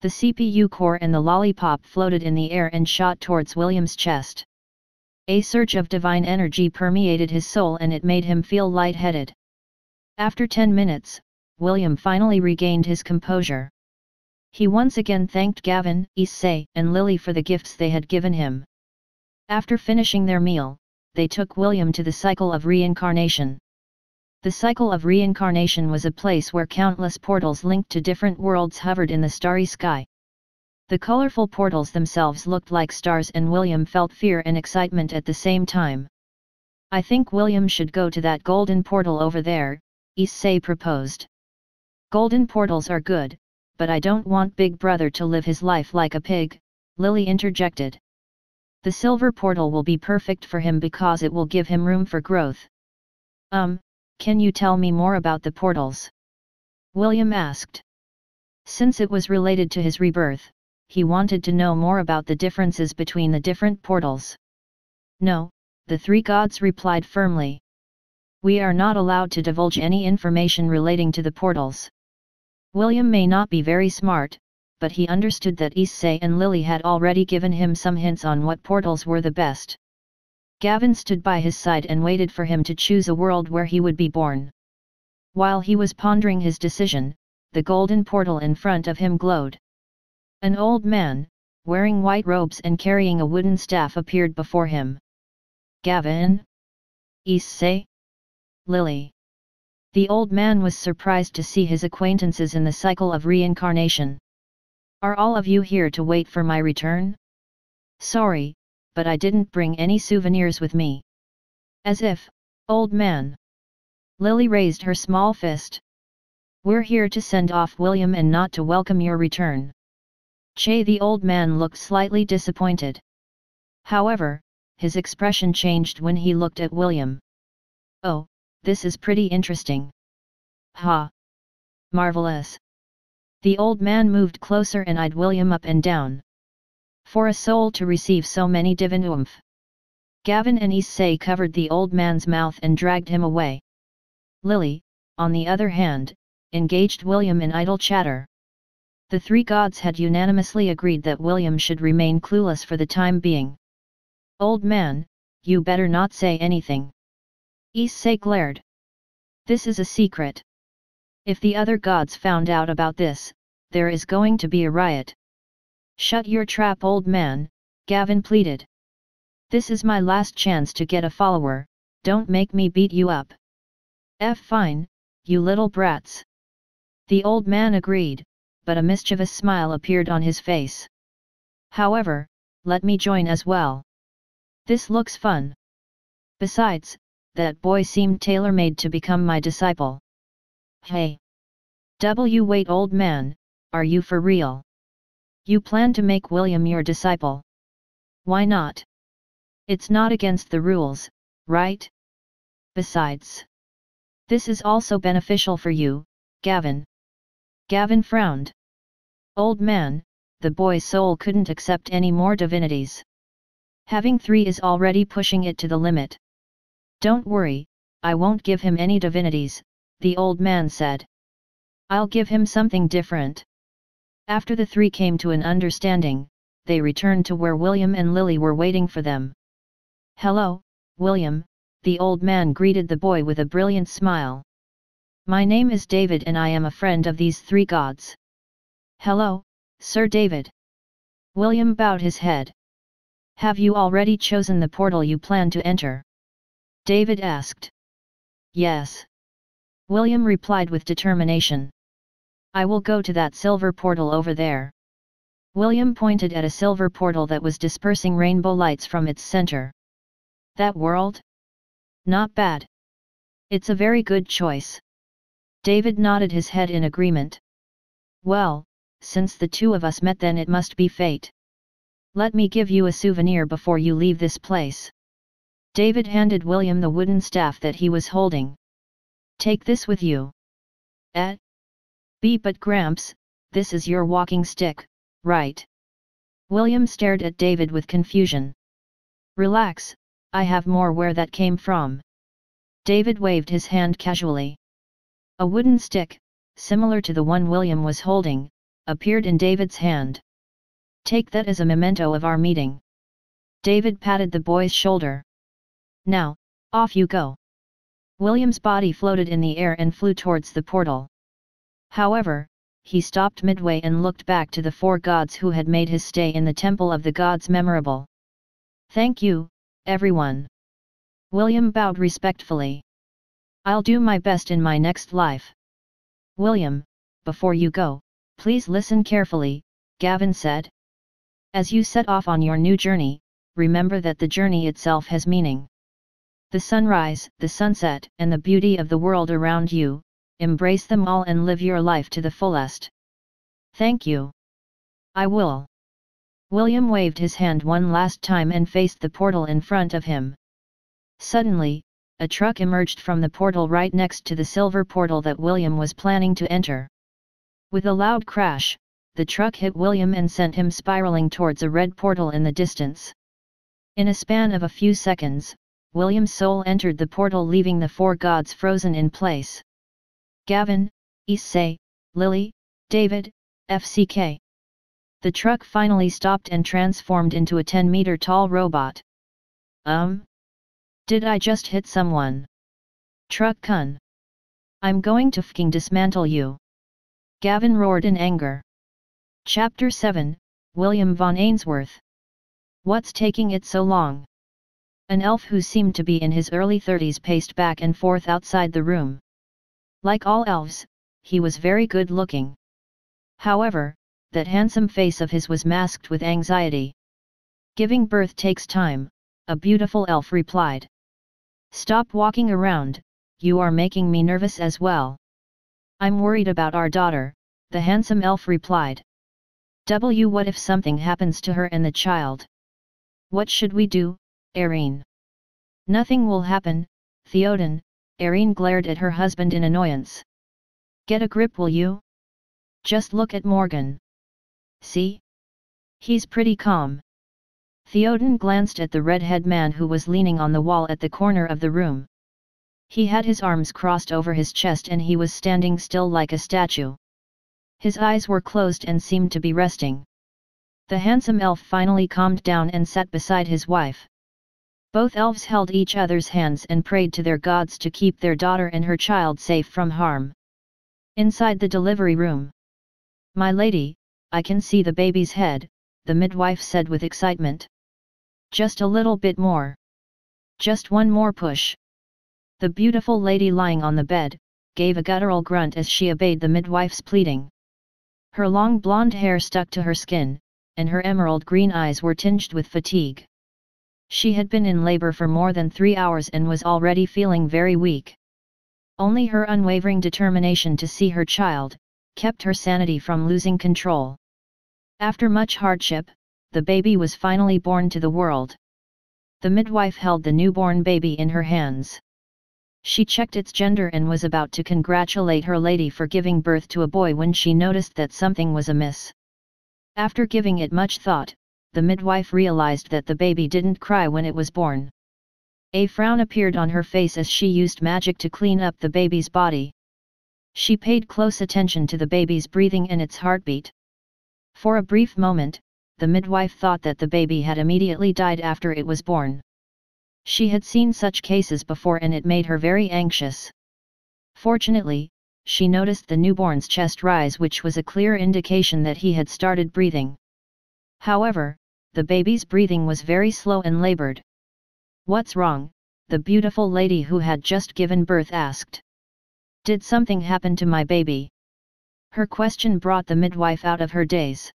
The CPU core and the lollipop floated in the air and shot towards William's chest. A surge of divine energy permeated his soul and it made him feel lightheaded. After 10 minutes, William finally regained his composure. He once again thanked Gavin, Issei, and Lily for the gifts they had given him. After finishing their meal, they took William to the Cycle of Reincarnation. The Cycle of Reincarnation was a place where countless portals linked to different worlds hovered in the starry sky. The colorful portals themselves looked like stars and William felt fear and excitement at the same time. "I think William should go to that golden portal over there," Issei proposed. "Golden portals are good, but I don't want Big Brother to live his life like a pig," Lily interjected. "The silver portal will be perfect for him because it will give him room for growth." Can you tell me more about the portals?" William asked. Since it was related to his rebirth, he wanted to know more about the differences between the different portals. "No," the three gods replied firmly. "We are not allowed to divulge any information relating to the portals." William may not be very smart, but he understood that Issei and Lily had already given him some hints on what portals were the best. Gavin stood by his side and waited for him to choose a world where he would be born. While he was pondering his decision, the golden portal in front of him glowed. An old man, wearing white robes and carrying a wooden staff appeared before him. "Gavin? Issei? Lily?" The old man was surprised to see his acquaintances in the Cycle of Reincarnation. "Are all of you here to wait for my return?" "Sorry, but I didn't bring any souvenirs with me." "As if, old man." Lily raised her small fist. "We're here to send off William and not to welcome your return." The old man looked slightly disappointed. However, his expression changed when he looked at William. "Oh, this is pretty interesting." "Ha! Marvelous." The old man moved closer and eyed William up and down. For a soul to receive so many divine oomph. Gavin and Issei covered the old man's mouth and dragged him away. Lily, on the other hand, engaged William in idle chatter. The three gods had unanimously agreed that William should remain clueless for the time being. "Old man, you better not say anything." Issei glared. "This is a secret. If the other gods found out about this, there is going to be a riot." "Shut your trap, old man," Gavin pleaded. "This is my last chance to get a follower, don't make me beat you up." Fine, you little brats." The old man agreed, but a mischievous smile appeared on his face. "However, let me join as well. This looks fun. Besides, that boy seemed tailor-made to become my disciple." "Hey! Wait, old man, are you for real? You plan to make William your disciple? Why not? It's not against the rules, right? Besides, this is also beneficial for you, Gavin." Gavin frowned. "Old man, the boy's soul couldn't accept any more divinities. Having 3 is already pushing it to the limit." "Don't worry, I won't give him any divinities," the old man said. "I'll give him something different." After the 3 came to an understanding, they returned to where William and Lily were waiting for them. "Hello, William," the old man greeted the boy with a brilliant smile. "My name is David and I am a friend of these 3 gods." "Hello, Sir David." William bowed his head. "Have you already chosen the portal you plan to enter?" David asked. "Yes." William replied with determination. "I will go to that silver portal over there." William pointed at a silver portal that was dispersing rainbow lights from its center. "That world? Not bad. It's a very good choice." David nodded his head in agreement. "Well, since the 2 of us met, then it must be fate." Let me give you a souvenir before you leave this place. David handed William the wooden staff that he was holding. Take this with you. But Gramps, this is your walking stick, right? William stared at David with confusion. Relax, I have more where that came from. David waved his hand casually. A wooden stick, similar to the one William was holding, appeared in David's hand. Take that as a memento of our meeting. David patted the boy's shoulder. Now, off you go. William's body floated in the air and flew towards the portal. However, he stopped midway and looked back to the four gods who had made his stay in the Temple of the Gods memorable. Thank you, everyone. William bowed respectfully. I'll do my best in my next life. William, before you go, please listen carefully, Gavin said. As you set off on your new journey, remember that the journey itself has meaning. The sunrise, the sunset, and the beauty of the world around you, embrace them all and live your life to the fullest. Thank you. I will. William waved his hand one last time and faced the portal in front of him. Suddenly, a truck emerged from the portal right next to the silver portal that William was planning to enter. With a loud crash, the truck hit William and sent him spiraling towards a red portal in the distance. In a span of a few seconds, William's soul entered the portal, leaving the four gods frozen in place. Gavin, Issei, Lily, David, Fck. The truck finally stopped and transformed into a 10-meter tall robot. Did I just hit someone? Truck kun. I'm going to Fcking dismantle you. Gavin roared in anger. Chapter 7, William von Ainsworth. What's taking it so long? An elf who seemed to be in his early 30s paced back and forth outside the room. Like all elves, he was very good looking. However, that handsome face of his was masked with anxiety. Giving birth takes time, a beautiful elf replied. Stop walking around, you are making me nervous as well. I'm worried about our daughter, the handsome elf replied. What if something happens to her and the child? What should we do, Erin? Nothing will happen, Theoden. Erin glared at her husband in annoyance. Get a grip, will you? Just look at Morgan. See? He's pretty calm. Theoden glanced at the red-headed man who was leaning on the wall at the corner of the room. He had his arms crossed over his chest and he was standing still like a statue. His eyes were closed and seemed to be resting. The handsome elf finally calmed down and sat beside his wife. Both elves held each other's hands and prayed to their gods to keep their daughter and her child safe from harm. Inside the delivery room. My lady, I can see the baby's head, the midwife said with excitement. Just a little bit more. Just one more push. The beautiful lady lying on the bed, gave a guttural grunt as she obeyed the midwife's pleading. Her long blonde hair stuck to her skin, and her emerald green eyes were tinged with fatigue. She had been in labor for more than 3 hours and was already feeling very weak. Only her unwavering determination to see her child, kept her sanity from losing control. After much hardship, the baby was finally born to the world. The midwife held the newborn baby in her hands. She checked its gender and was about to congratulate her lady for giving birth to a boy when she noticed that something was amiss. After giving it much thought, the midwife realized that the baby didn't cry when it was born. A frown appeared on her face as she used magic to clean up the baby's body. She paid close attention to the baby's breathing and its heartbeat. For a brief moment, the midwife thought that the baby had immediately died after it was born. She had seen such cases before and it made her very anxious. Fortunately, she noticed the newborn's chest rise, which was a clear indication that he had started breathing. However, the baby's breathing was very slow and labored. What's wrong? The beautiful lady who had just given birth asked. Did something happen to my baby? Her question brought the midwife out of her daze.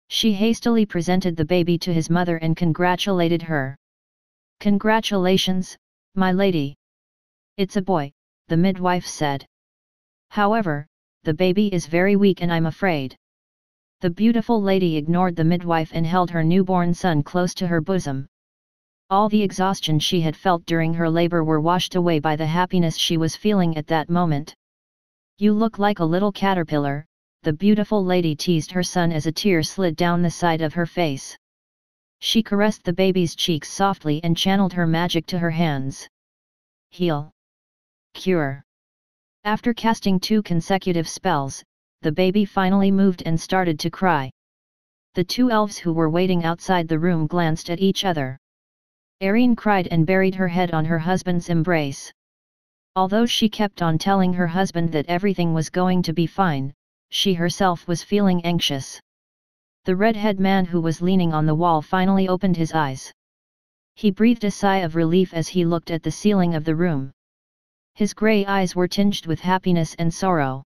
She hastily presented the baby to his mother and congratulated her. Congratulations, my lady. It's a boy, the midwife said. However, the baby is very weak and I'm afraid. The beautiful lady ignored the midwife and held her newborn son close to her bosom. All the exhaustion she had felt during her labor were washed away by the happiness she was feeling at that moment. "You look like a little caterpillar," the beautiful lady teased her son as a tear slid down the side of her face. She caressed the baby's cheeks softly and channeled her magic to her hands. Heal. Cure. After casting 2 consecutive spells, the baby finally moved and started to cry. The 2 elves who were waiting outside the room glanced at each other. Erin cried and buried her head on her husband's embrace. Although she kept on telling her husband that everything was going to be fine, she herself was feeling anxious. The red-haired man who was leaning on the wall finally opened his eyes. He breathed a sigh of relief as he looked at the ceiling of the room. His grey eyes were tinged with happiness and sorrow.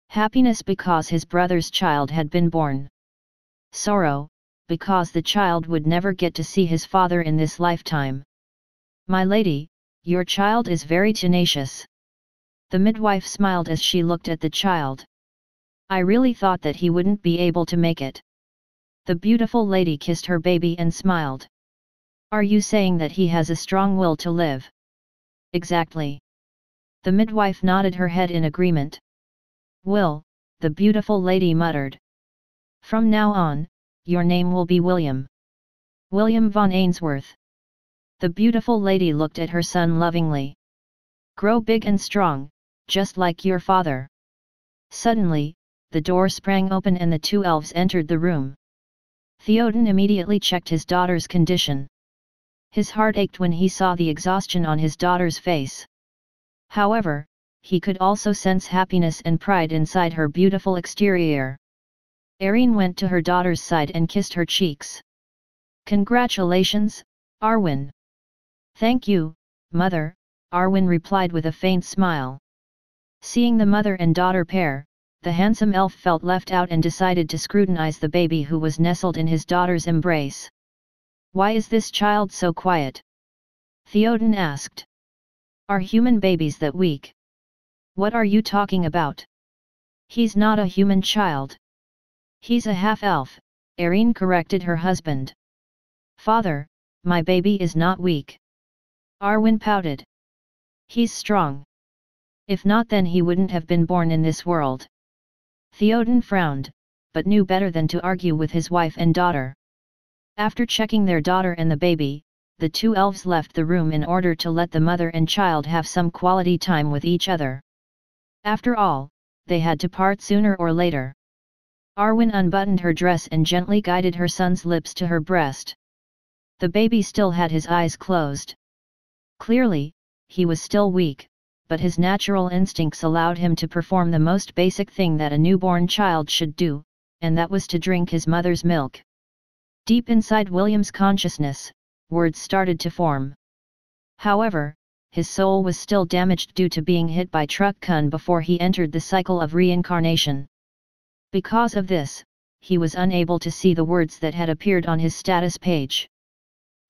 Happiness because his brother's child had been born. Sorrow, because the child would never get to see his father in this lifetime. "My lady, your child is very tenacious." The midwife smiled as she looked at the child. "I really thought that he wouldn't be able to make it." The beautiful lady kissed her baby and smiled. "Are you saying that he has a strong will to live?" "Exactly." The midwife nodded her head in agreement. "Will," the beautiful lady muttered. "From now on, your name will be William. William von Ainsworth." The beautiful lady looked at her son lovingly. "Grow big and strong, just like your father." Suddenly, the door sprang open and the 2 elves entered the room. Theoden immediately checked his daughter's condition. His heart ached when he saw the exhaustion on his daughter's face. However, he could also sense happiness and pride inside her beautiful exterior. Erin went to her daughter's side and kissed her cheeks. "Congratulations, Arwen." "Thank you, mother," Arwen replied with a faint smile. Seeing the mother and daughter pair, the handsome elf felt left out and decided to scrutinize the baby who was nestled in his daughter's embrace. "Why is this child so quiet?" Theoden asked. "Are human babies that weak?" "What are you talking about? He's not a human child. He's a half-elf," Erin corrected her husband. "Father, my baby is not weak." Arwen pouted. "He's strong. If not, then he wouldn't have been born in this world." Theoden frowned, but knew better than to argue with his wife and daughter. After checking their daughter and the baby, the 2 elves left the room in order to let the mother and child have some quality time with each other. After all, they had to part sooner or later. Arwen unbuttoned her dress and gently guided her son's lips to her breast. The baby still had his eyes closed. Clearly, he was still weak, but his natural instincts allowed him to perform the most basic thing that a newborn child should do, and that was to drink his mother's milk. Deep inside William's consciousness, words started to form. However, his soul was still damaged due to being hit by Truck Kun before he entered the cycle of reincarnation. Because of this, he was unable to see the words that had appeared on his status page.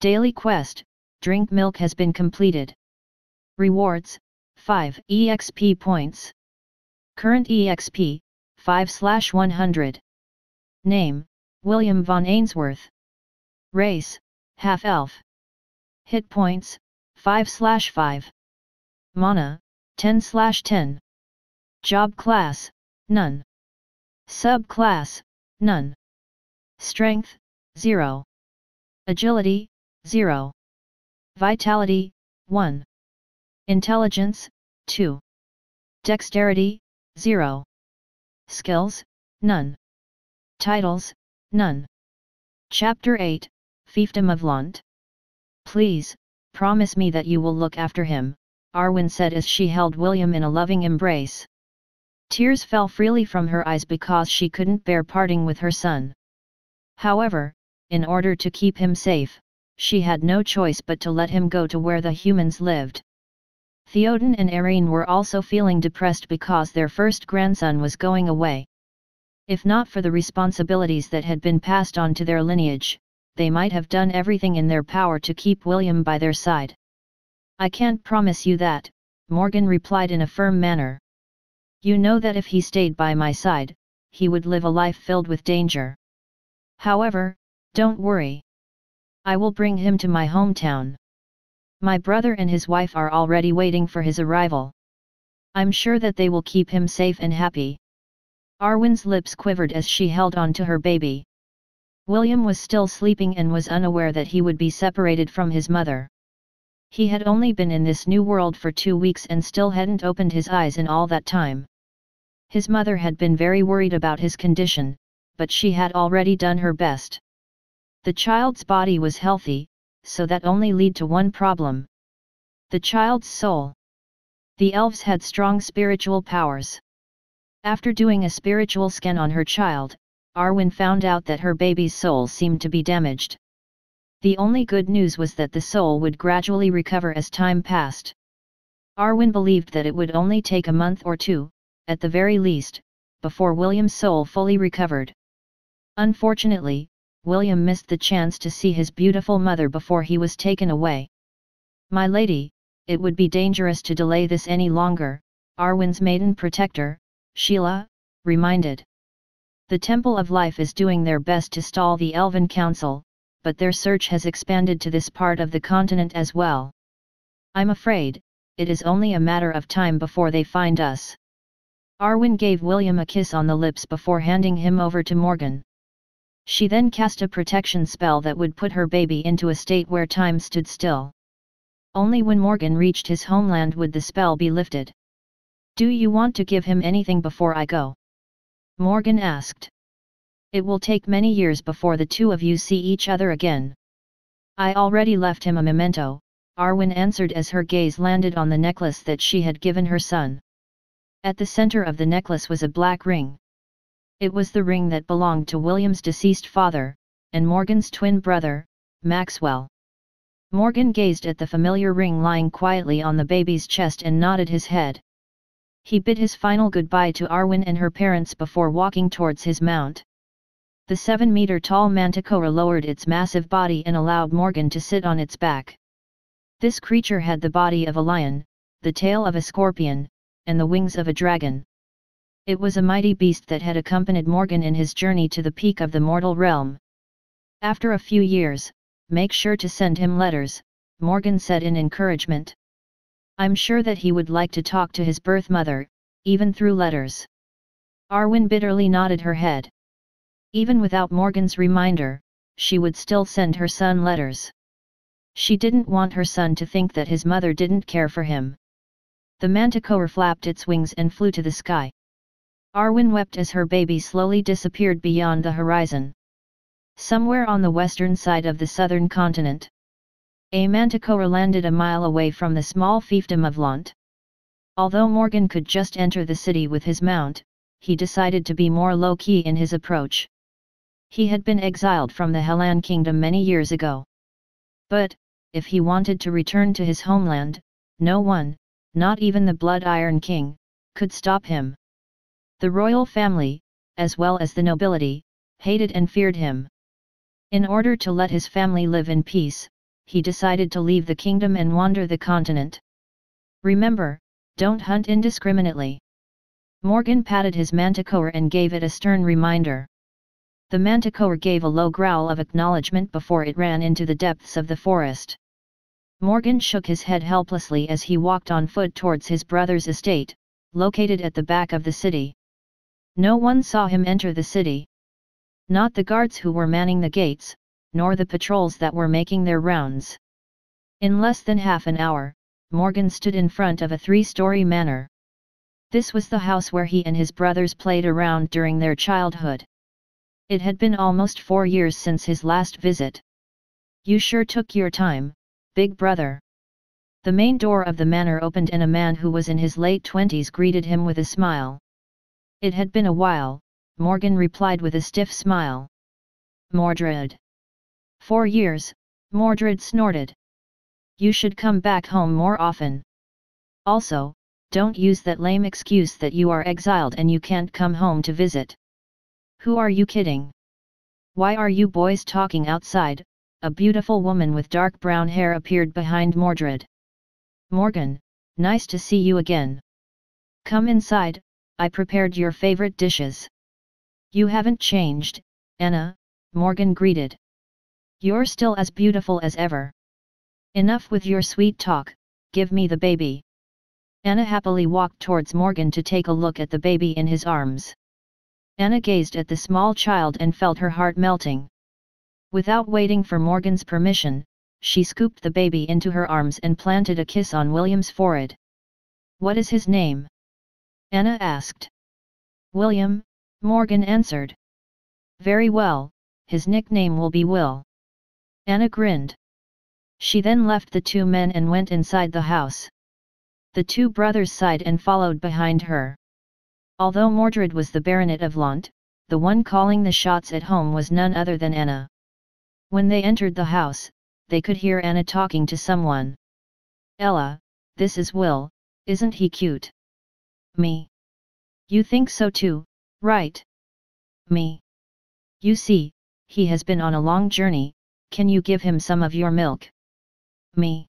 Daily quest, drink milk has been completed. Rewards, 5 EXP points. Current EXP, 5/100. Name, William von Ainsworth. Race, half-elf. Hit points, 5/5. Mana, 10/10. Job class, none. Subclass, none. Strength, 0. Agility, 0. Vitality, 1. Intelligence, 2. Dexterity, 0. Skills, none. Titles, none. Chapter 8, Fiefdom of Lont. "Please, promise me that you will look after him," Arwen said as she held William in a loving embrace. Tears fell freely from her eyes because she couldn't bear parting with her son. However, in order to keep him safe, she had no choice but to let him go to where the humans lived. Theoden and Erin were also feeling depressed because their first grandson was going away. If not for the responsibilities that had been passed on to their lineage, they might have done everything in their power to keep William by their side. "I can't promise you that," Morgan replied in a firm manner. "You know that if he stayed by my side, he would live a life filled with danger. However, don't worry. I will bring him to my hometown. My brother and his wife are already waiting for his arrival. I'm sure that they will keep him safe and happy. Arwen's lips quivered as she held on to her baby. William was still sleeping and was unaware that he would be separated from his mother. He had only been in this new world for 2 weeks and still hadn't opened his eyes in all that time. His mother had been very worried about his condition, but she had already done her best. The child's body was healthy, so that only led to one problem. The child's soul. The elves had strong spiritual powers. After doing a spiritual scan on her child, Arwen found out that her baby's soul seemed to be damaged. The only good news was that the soul would gradually recover as time passed. Arwen believed that it would only take a month or two, at the very least, before William's soul fully recovered. Unfortunately, William missed the chance to see his beautiful mother before he was taken away. "My lady, it would be dangerous to delay this any longer," Arwen's maiden protector, Sheila, reminded. "The Temple of Life is doing their best to stall the Elven Council, but their search has expanded to this part of the continent as well. I'm afraid, it is only a matter of time before they find us." Arwen gave William a kiss on the lips before handing him over to Morgan. She then cast a protection spell that would put her baby into a state where time stood still. Only when Morgan reached his homeland would the spell be lifted. "Do you want to give him anything before I go?" Morgan asked. "It will take many years before the two of you see each other again." "I already left him a memento," Arwen answered as her gaze landed on the necklace that she had given her son. At the center of the necklace was a black ring. It was the ring that belonged to William's deceased father, and Morgan's twin brother, Maxwell. Morgan gazed at the familiar ring lying quietly on the baby's chest and nodded his head. He bid his final goodbye to Arwen and her parents before walking towards his mount. The 7-meter-tall manticore lowered its massive body and allowed Morgan to sit on its back. This creature had the body of a lion, the tail of a scorpion, and the wings of a dragon. It was a mighty beast that had accompanied Morgan in his journey to the peak of the mortal realm. "After a few years, make sure to send him letters," Morgan said in encouragement. "I'm sure that he would like to talk to his birth mother, even through letters." Arwen bitterly nodded her head. Even without Morgan's reminder, she would still send her son letters. She didn't want her son to think that his mother didn't care for him. The manticore flapped its wings and flew to the sky. Arwen wept as her baby slowly disappeared beyond the horizon. Somewhere on the western side of the southern continent, a manticore landed a mile away from the small fiefdom of Lont. Although Morgan could just enter the city with his mount, he decided to be more low-key in his approach. He had been exiled from the Hellan kingdom many years ago. But, if he wanted to return to his homeland, no one, not even the Blood Iron King, could stop him. The royal family, as well as the nobility, hated and feared him. In order to let his family live in peace, he decided to leave the kingdom and wander the continent. "Remember, don't hunt indiscriminately." Morgan patted his manticore and gave it a stern reminder. The manticore gave a low growl of acknowledgement before it ran into the depths of the forest. Morgan shook his head helplessly as he walked on foot towards his brother's estate, located at the back of the city. No one saw him enter the city. Not the guards who were manning the gates, nor the patrols that were making their rounds. In less than half an hour, Morgan stood in front of a 3-story manor. This was the house where he and his brothers played around during their childhood. It had been almost 4 years since his last visit. "You sure took your time, big brother." The main door of the manor opened and a man who was in his late 20s greeted him with a smile. "It had been a while," Morgan replied with a stiff smile. "Mordred." 4 years, Mordred snorted. "You should come back home more often. Also, don't use that lame excuse that you are exiled and you can't come home to visit. Who are you kidding? Why are you boys talking outside?" A beautiful woman with dark brown hair appeared behind Mordred. "Morgan, nice to see you again. Come inside, I prepared your favorite dishes." You haven't changed, Anna, Morgan greeted. You're still as beautiful as ever. Enough with your sweet talk, give me the baby. Anna happily walked towards Morgan to take a look at the baby in his arms. Anna gazed at the small child and felt her heart melting. Without waiting for Morgan's permission, she scooped the baby into her arms and planted a kiss on William's forehead. What is his name? Anna asked. William, Morgan answered. Very well, his nickname will be Will. Anna grinned. She then left the two men and went inside the house. The two brothers sighed and followed behind her. Although Mordred was the Baronet of Lont, the one calling the shots at home was none other than Anna. When they entered the house, they could hear Anna talking to someone. Ella, this is Will, isn't he cute? Me. You think so too, right? Me. You see, he has been on a long journey, can you give him some of your milk? Me.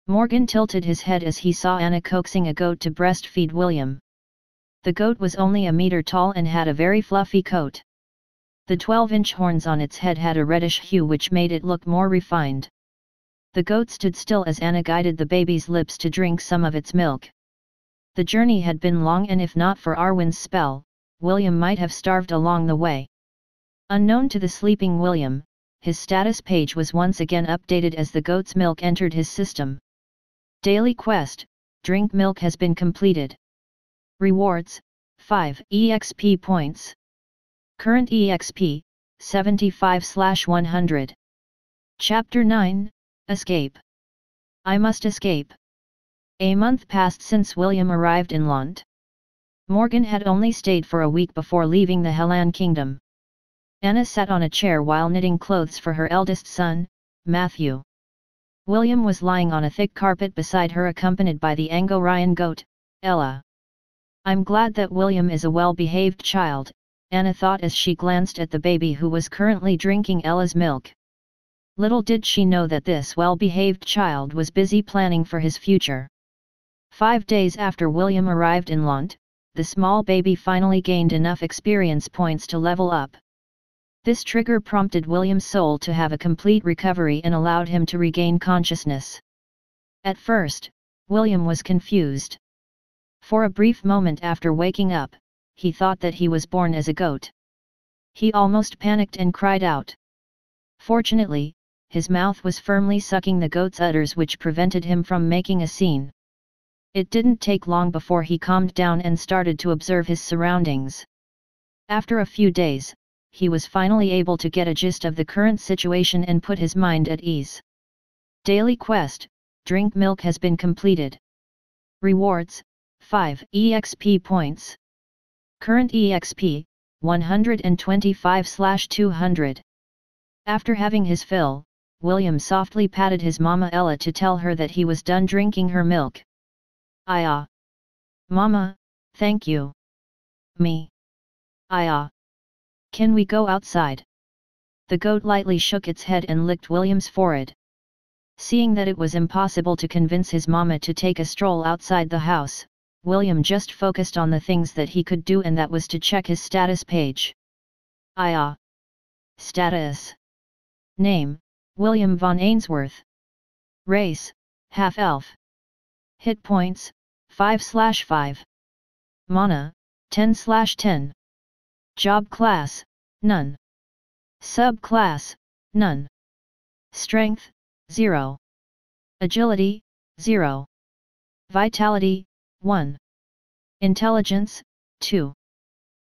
Morgan tilted his head as he saw Anna coaxing a goat to breastfeed William. The goat was only a meter tall and had a very fluffy coat. The 12-inch horns on its head had a reddish hue which made it look more refined. The goat stood still as Anna guided the baby's lips to drink some of its milk. The journey had been long, and if not for Arwen's spell, William might have starved along the way. Unknown to the sleeping William, his status page was once again updated as the goat's milk entered his system. Daily quest, drink milk has been completed. Rewards, 5 EXP points. Current EXP, 75/100. Chapter 9, Escape. I must escape. A month passed since William arrived in Lont. Morgan had only stayed for a week before leaving the Hellan Kingdom. Anna sat on a chair while knitting clothes for her eldest son, Matthew. William was lying on a thick carpet beside her, accompanied by the Angorian goat, Ella. I'm glad that William is a well-behaved child, Anna thought as she glanced at the baby who was currently drinking Ella's milk. Little did she know that this well-behaved child was busy planning for his future. 5 days after William arrived in Lont, the small baby finally gained enough experience points to level up. This trigger prompted William's soul to have a complete recovery and allowed him to regain consciousness. At first, William was confused. For a brief moment after waking up, he thought that he was born as a goat. He almost panicked and cried out. Fortunately, his mouth was firmly sucking the goat's udders, which prevented him from making a scene. It didn't take long before he calmed down and started to observe his surroundings. After a few days, he was finally able to get a gist of the current situation and put his mind at ease. Daily quest, drink milk has been completed. Rewards, 5 EXP points. Current EXP, 125/200. After having his fill, William softly patted his mama Ella to tell her that he was done drinking her milk. Aya. Mama, thank you. Me. Aya. Can we go outside? The goat lightly shook its head and licked William's forehead. Seeing that it was impossible to convince his mama to take a stroll outside the house, William just focused on the things that he could do, and that was to check his status page. Aya. Status. Name, William von Ainsworth. Race, half-elf. Hit points, 5/5. Mana, 10/10. Job class, none. Subclass, none. Strength, 0. Agility, 0. Vitality, 1. Intelligence, 2.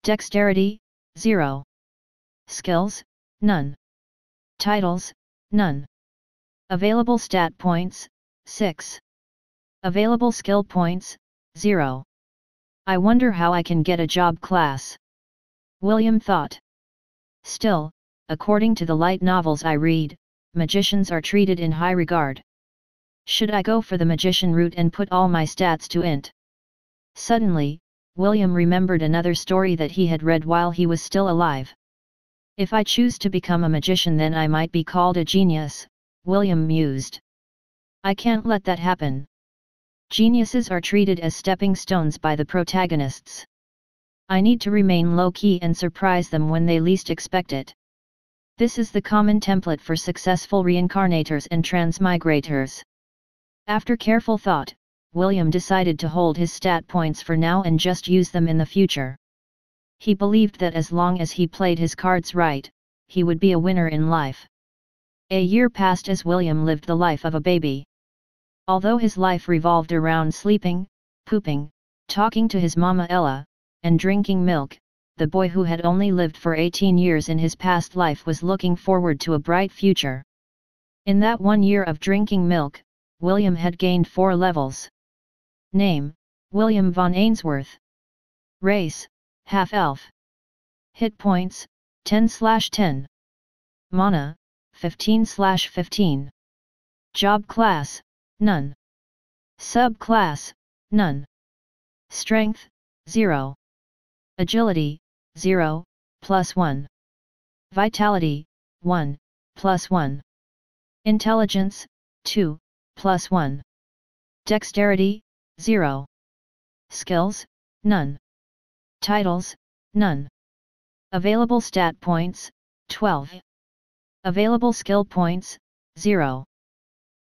Dexterity, 0. Skills, none. Titles, none. Available stat points, 6. Available skill points, 0. I wonder how I can get a job class. William thought. Still, according to the light novels I read, magicians are treated in high regard. Should I go for the magician route and put all my stats to int? Suddenly, William remembered another story that he had read while he was still alive. If I choose to become a magician, then I might be called a genius, William mused. I can't let that happen. Geniuses are treated as stepping stones by the protagonists. I need to remain low-key and surprise them when they least expect it. This is the common template for successful reincarnators and transmigrators. After careful thought, William decided to hold his stat points for now and just use them in the future. He believed that as long as he played his cards right, he would be a winner in life. A year passed as William lived the life of a baby. Although his life revolved around sleeping, pooping, talking to his mama Ella, and drinking milk, the boy who had only lived for 18 years in his past life was looking forward to a bright future. In that 1 year of drinking milk, William had gained 4 levels. Name: William von Ainsworth. Race: half-elf. Hit points: 10/10. Mana: 15/15. Job class: none. Subclass: none. Strength: 0. Agility: 0, +1. Vitality: 1, +1. Intelligence: 2, +1. Dexterity: 0. Skills: none. Titles: none. Available stat points: 12. Available skill points: 0.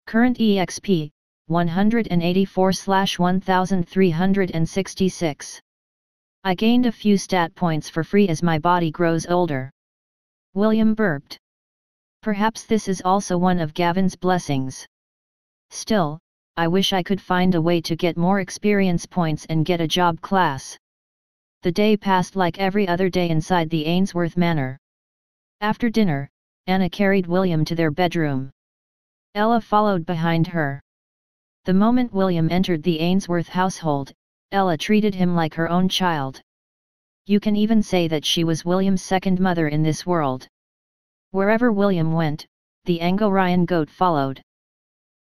Current EXP: 184/1366. I gained a few stat points for free as my body grows older. William burped. Perhaps this is also one of Gavin's blessings. Still, I wish I could find a way to get more experience points and get a job class. The day passed like every other day inside the Ainsworth manor. After dinner, Anna carried William to their bedroom. Ella followed behind her. The moment William entered the Ainsworth household, Ella treated him like her own child. You can even say that she was William's second mother in this world. Wherever William went, the Angorian goat followed.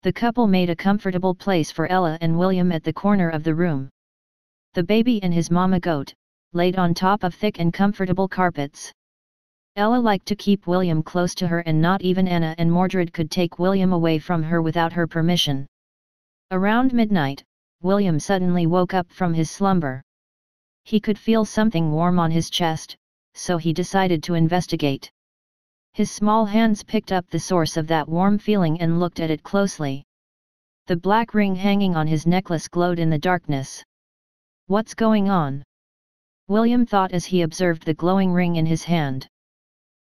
The couple made a comfortable place for Ella and William at the corner of the room. The baby and his mama goat laid on top of thick and comfortable carpets. Ella liked to keep William close to her, and not even Anna and Mordred could take William away from her without her permission. Around midnight, William suddenly woke up from his slumber. He could feel something warm on his chest, so he decided to investigate. His small hands picked up the source of that warm feeling and looked at it closely. The black ring hanging on his necklace glowed in the darkness. What's going on? William thought as he observed the glowing ring in his hand.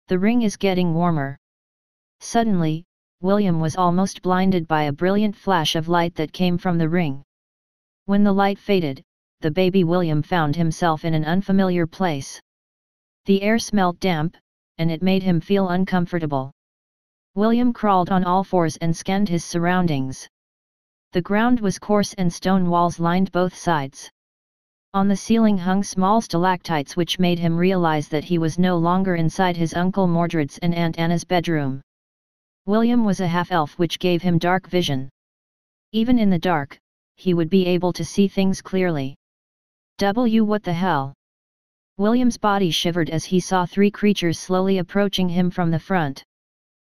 The ring is getting warmer. Suddenly, William was almost blinded by a brilliant flash of light that came from the ring. When the light faded, the baby William found himself in an unfamiliar place. The air smelled damp, and it made him feel uncomfortable. William crawled on all fours and scanned his surroundings. The ground was coarse and stone walls lined both sides. On the ceiling hung small stalactites, which made him realize that he was no longer inside his Uncle Mordred's and Aunt Anna's bedroom. William was a half-elf, which gave him dark vision. Even in the dark, he would be able to see things clearly. What the hell? William's body shivered as he saw 3 creatures slowly approaching him from the front.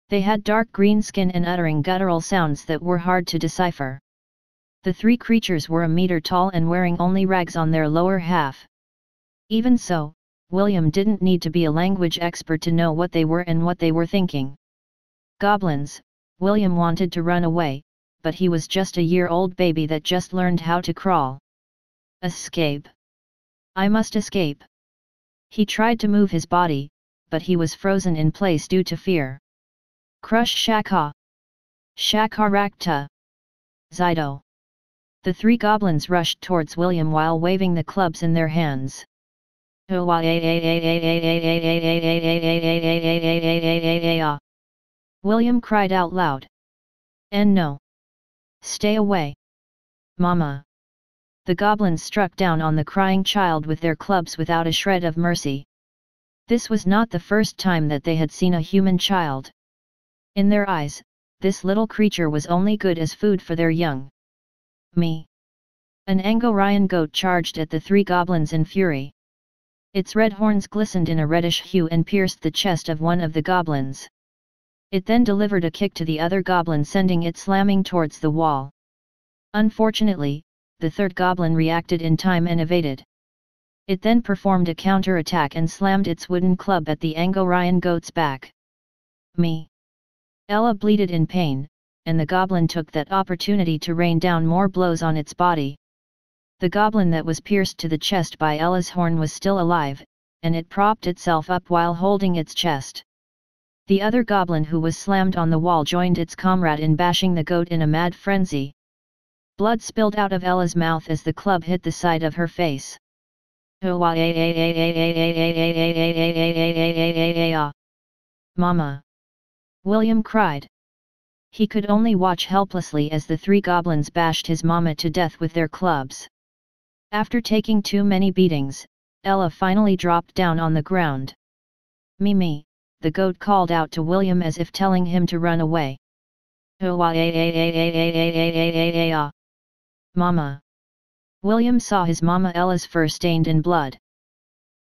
They had dark green skin and uttering guttural sounds that were hard to decipher. The 3 creatures were a meter tall and wearing only rags on their lower half. Even so, William didn't need to be a language expert to know what they were and what they were thinking. Goblins. William wanted to run away, but he was just a year-old baby that just learned how to crawl. Escape. I must escape. He tried to move his body, but he was frozen in place due to fear. Crush Shaka. Shakarakta. Zydo. The 3 goblins rushed towards William while waving the clubs in their hands. William cried out loud. And no. Stay away. Mama. The goblins struck down on the crying child with their clubs without a shred of mercy. This was not the first time that they had seen a human child. In their eyes, this little creature was only good as food for their young. Me. An Angorian goat charged at the 3 goblins in fury. Its red horns glistened in a reddish hue and pierced the chest of one of the goblins. It then delivered a kick to the other goblin, sending it slamming towards the wall. Unfortunately, the 3rd goblin reacted in time and evaded. It then performed a counter-attack and slammed its wooden club at the Angorian goat's back. Me. Ella bleated in pain, and the goblin took that opportunity to rain down more blows on its body. The goblin that was pierced to the chest by Ella's horn was still alive, and it propped itself up while holding its chest. The other goblin who was slammed on the wall joined its comrade in bashing the goat in a mad frenzy. Blood spilled out of Ella's mouth as the club hit the side of her face. Mama! William cried. He could only watch helplessly as the three goblins bashed his mama to death with their clubs. After taking too many beatings, Ella finally dropped down on the ground. Mimi, the goat called out to William as if telling him to run away. Mama! William saw his mama Ella's fur stained in blood.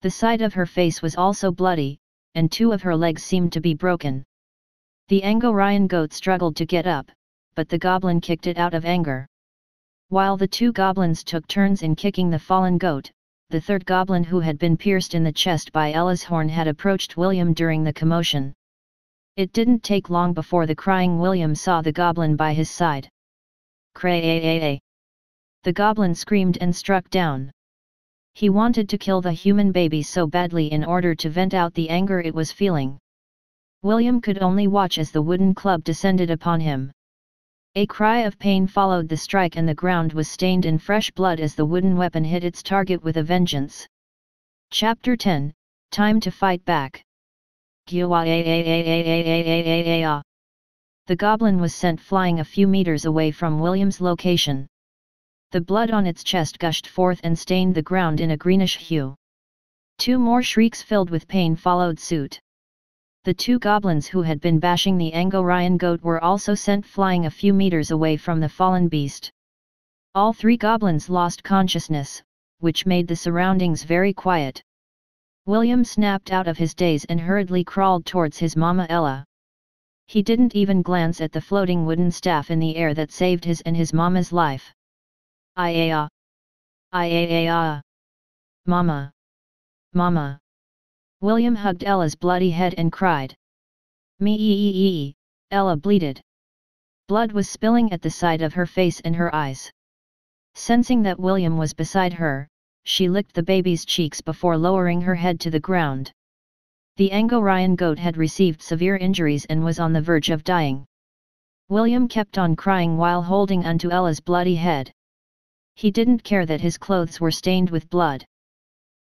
The side of her face was also bloody, and two of her legs seemed to be broken. The Angorian goat struggled to get up, but the goblin kicked it out of anger. While the two goblins took turns in kicking the fallen goat, the third goblin who had been pierced in the chest by Ella's horn had approached William during the commotion. It didn't take long before the crying William saw the goblin by his side. Cray! The goblin screamed and struck down. He wanted to kill the human baby so badly in order to vent out the anger it was feeling. William could only watch as the wooden club descended upon him. A cry of pain followed the strike and the ground was stained in fresh blood as the wooden weapon hit its target with a vengeance. Chapter 10, Time to Fight Back. The goblin was sent flying a few meters away from William's location. The blood on its chest gushed forth and stained the ground in a greenish hue. Two more shrieks filled with pain followed suit. The two goblins who had been bashing the Angorian goat were also sent flying a few meters away from the fallen beast. All three goblins lost consciousness, which made the surroundings very quiet. William snapped out of his daze and hurriedly crawled towards his mama Ella. He didn't even glance at the floating wooden staff in the air that saved his and his mama's life. Mama! Mama! William hugged Ella's bloody head and cried. Me! Ella bleated. Blood was spilling at the side of her face and her eyes. Sensing that William was beside her, she licked the baby's cheeks before lowering her head to the ground. The Angorian goat had received severe injuries and was on the verge of dying. William kept on crying while holding onto Ella's bloody head. He didn't care that his clothes were stained with blood.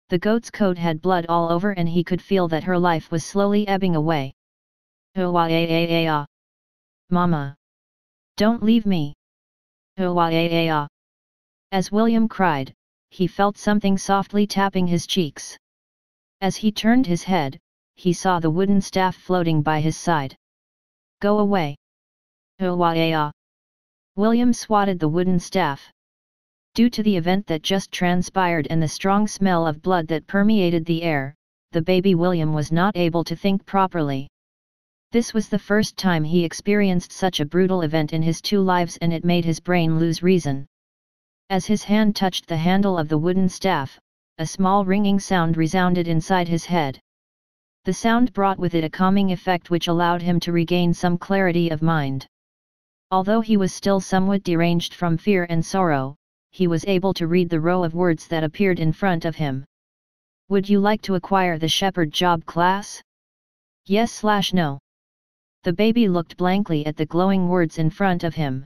The goat's coat had blood all over and he could feel that her life was slowly ebbing away. Mama! Don't leave me! As William cried, he felt something softly tapping his cheeks. As he turned his head, he saw the wooden staff floating by his side. Go away! William swatted the wooden staff. Due to the event that just transpired and the strong smell of blood that permeated the air, the baby William was not able to think properly. This was the first time he experienced such a brutal event in his two lives and it made his brain lose reason. As his hand touched the handle of the wooden staff, a small ringing sound resounded inside his head. The sound brought with it a calming effect which allowed him to regain some clarity of mind. Although he was still somewhat deranged from fear and sorrow, he was able to read the row of words that appeared in front of him. Would you like to acquire the shepherd job class? Yes/no. The baby looked blankly at the glowing words in front of him.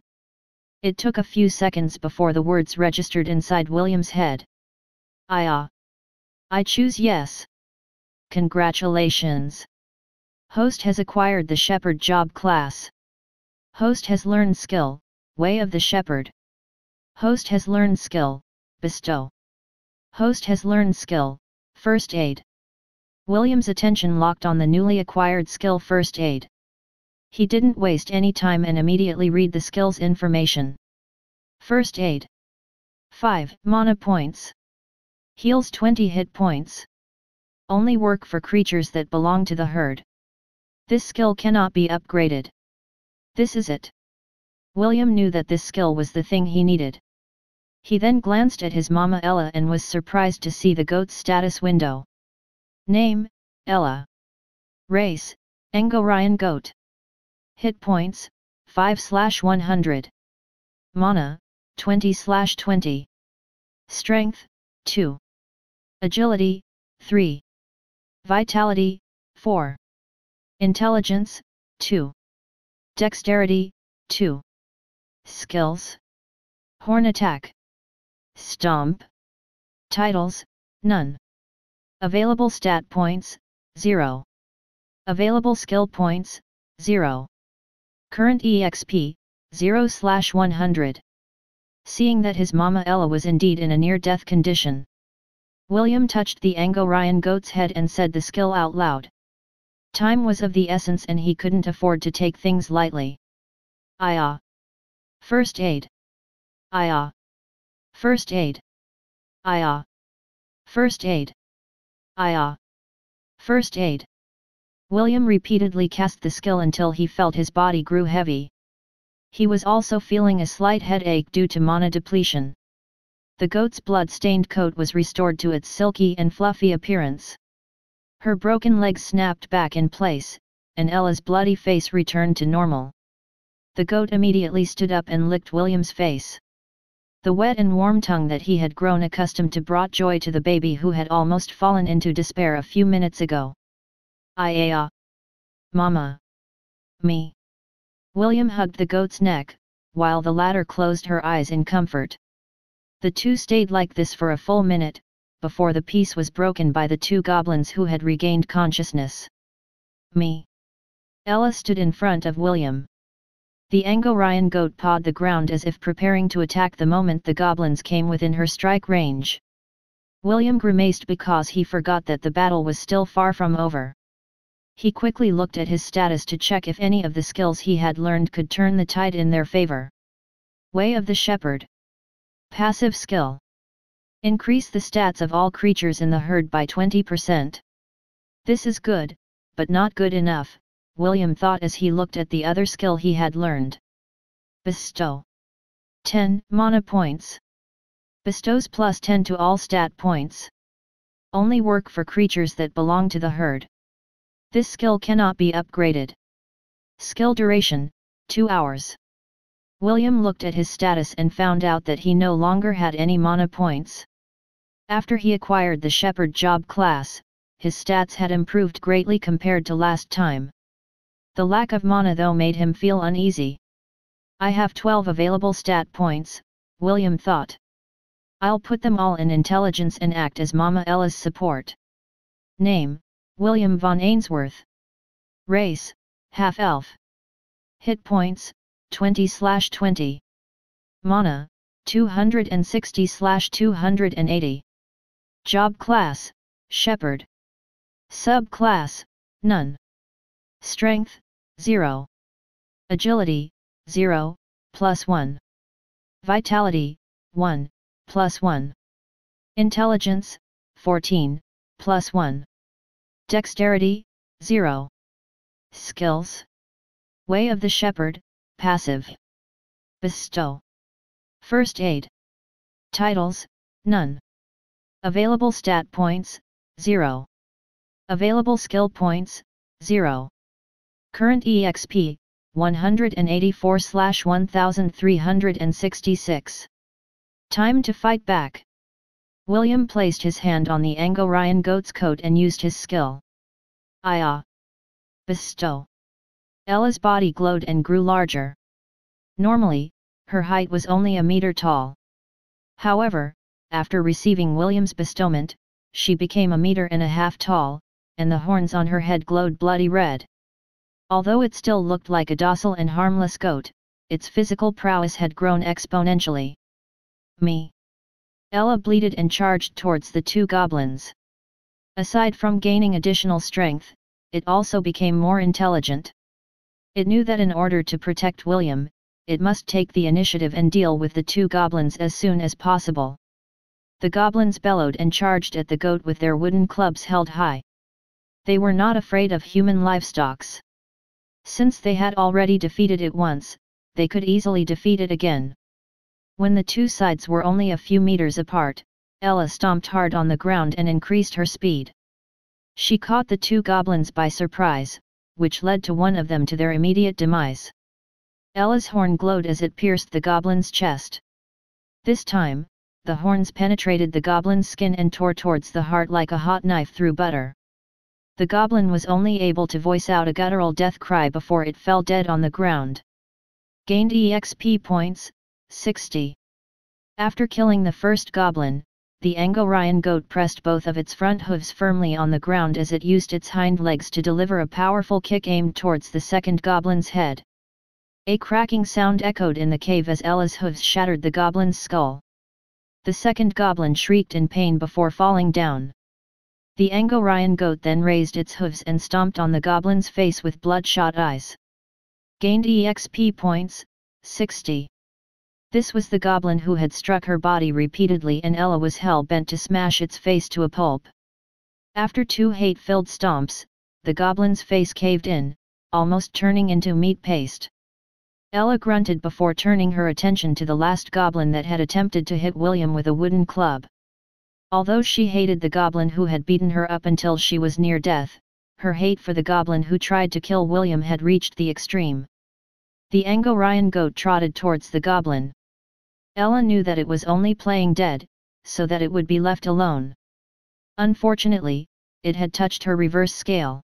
It took a few seconds before the words registered inside William's head. I choose yes. Congratulations. Host has acquired the shepherd job class. Host has learned skill, Way of the Shepherd. Host has learned skill, Bestow. Host has learned skill, First Aid. William's attention locked on the newly acquired skill First Aid. He didn't waste any time and immediately read the skill's information. First Aid. 5 mana points. Heals 20 hit points. Only work for creatures that belong to the herd. This skill cannot be upgraded. This is it. William knew that this skill was the thing he needed. He then glanced at his mama Ella and was surprised to see the goat's status window. Name, Ella. Race, Angorian goat. Hit points, 5/100. Mana, 20/20. Strength, 2. Agility, 3. Vitality, 4. Intelligence, 2. Dexterity, 2. Skills. Horn attack. Stomp. Titles, none. Available stat points, 0. Available skill points, 0. Current EXP, 0/100. Seeing that his mama Ella was indeed in a near-death condition, William touched the Angorian goat's head and said the skill out loud. Time was of the essence and he couldn't afford to take things lightly. Iya. First aid. Iya. First aid. Iya. First aid. Iya. First aid. William repeatedly cast the skill until he felt his body grew heavy. He was also feeling a slight headache due to mana depletion. The goat's blood-stained coat was restored to its silky and fluffy appearance. Her broken legs snapped back in place, and Ella's bloody face returned to normal. The goat immediately stood up and licked William's face. The wet and warm tongue that he had grown accustomed to brought joy to the baby who had almost fallen into despair a few minutes ago. Iya. Mama. Me. William hugged the goat's neck, while the latter closed her eyes in comfort. The two stayed like this for a full minute, before the peace was broken by the two goblins who had regained consciousness. Me. Ella stood in front of William. The Angorian goat pawed the ground as if preparing to attack the moment the goblins came within her strike range. William grimaced because he forgot that the battle was still far from over. He quickly looked at his status to check if any of the skills he had learned could turn the tide in their favor. Way of the Shepherd. Passive skill. Increase the stats of all creatures in the herd by 20%. This is good, but not good enough, William thought as he looked at the other skill he had learned. Bestow. 10 mana points. Bestows plus 10 to all stat points. Only work for creatures that belong to the herd. This skill cannot be upgraded. Skill duration, 2 hours. William looked at his status and found out that he no longer had any mana points. After he acquired the Shepherd job class, his stats had improved greatly compared to last time. The lack of mana though made him feel uneasy. I have 12 available stat points, William thought. I'll put them all in intelligence and act as Mama Ella's support. Name, William von Ainsworth. Race, half-elf. Hit points, 20/20. Mana, 260/280. Job class, Shepherd. Subclass, none. Strength, 0. Agility, 0, +1. Vitality, 1, +1. Intelligence, 14, +1. Dexterity, 0. Skills. Way of the Shepherd, passive. Bestow. First aid. Titles, none. Available stat points, 0. Available skill points, 0. Current EXP, 184/1366. Time to fight back. William placed his hand on the Angorian goat's coat and used his skill. Iya. Bestow. Ella's body glowed and grew larger. Normally, her height was only a meter tall. However, after receiving William's bestowment, she became 1.5 meters tall, and the horns on her head glowed bloody red. Although it still looked like a docile and harmless goat, its physical prowess had grown exponentially. Me. Ella bleated and charged towards the two goblins. Aside from gaining additional strength, it also became more intelligent. It knew that in order to protect William, it must take the initiative and deal with the two goblins as soon as possible. The goblins bellowed and charged at the goat with their wooden clubs held high. They were not afraid of human livestock. Since they had already defeated it once, they could easily defeat it again. When the two sides were only a few meters apart, Ella stomped hard on the ground and increased her speed. She caught the two goblins by surprise, which led to one of them to their immediate demise. Ella's horn glowed as it pierced the goblin's chest. This time, the horns penetrated the goblin's skin and tore towards the heart like a hot knife through butter. The goblin was only able to voice out a guttural death cry before it fell dead on the ground. Gained EXP points, 60. After killing the first goblin, the Angorian goat pressed both of its front hooves firmly on the ground as it used its hind legs to deliver a powerful kick aimed towards the second goblin's head. A cracking sound echoed in the cave as Ella's hooves shattered the goblin's skull. The second goblin shrieked in pain before falling down. The Angorian goat then raised its hooves and stomped on the goblin's face with bloodshot eyes. Gained EXP points, 60. This was the goblin who had struck her body repeatedly, and Ella was hell-bent to smash its face to a pulp. After two hate-filled stomps, the goblin's face caved in, almost turning into meat paste. Ella grunted before turning her attention to the last goblin that had attempted to hit William with a wooden club. Although she hated the goblin who had beaten her up until she was near death, her hate for the goblin who tried to kill William had reached the extreme. The Angorian goat trotted towards the goblin. Ella knew that it was only playing dead, so that it would be left alone. Unfortunately, it had touched her reverse scale.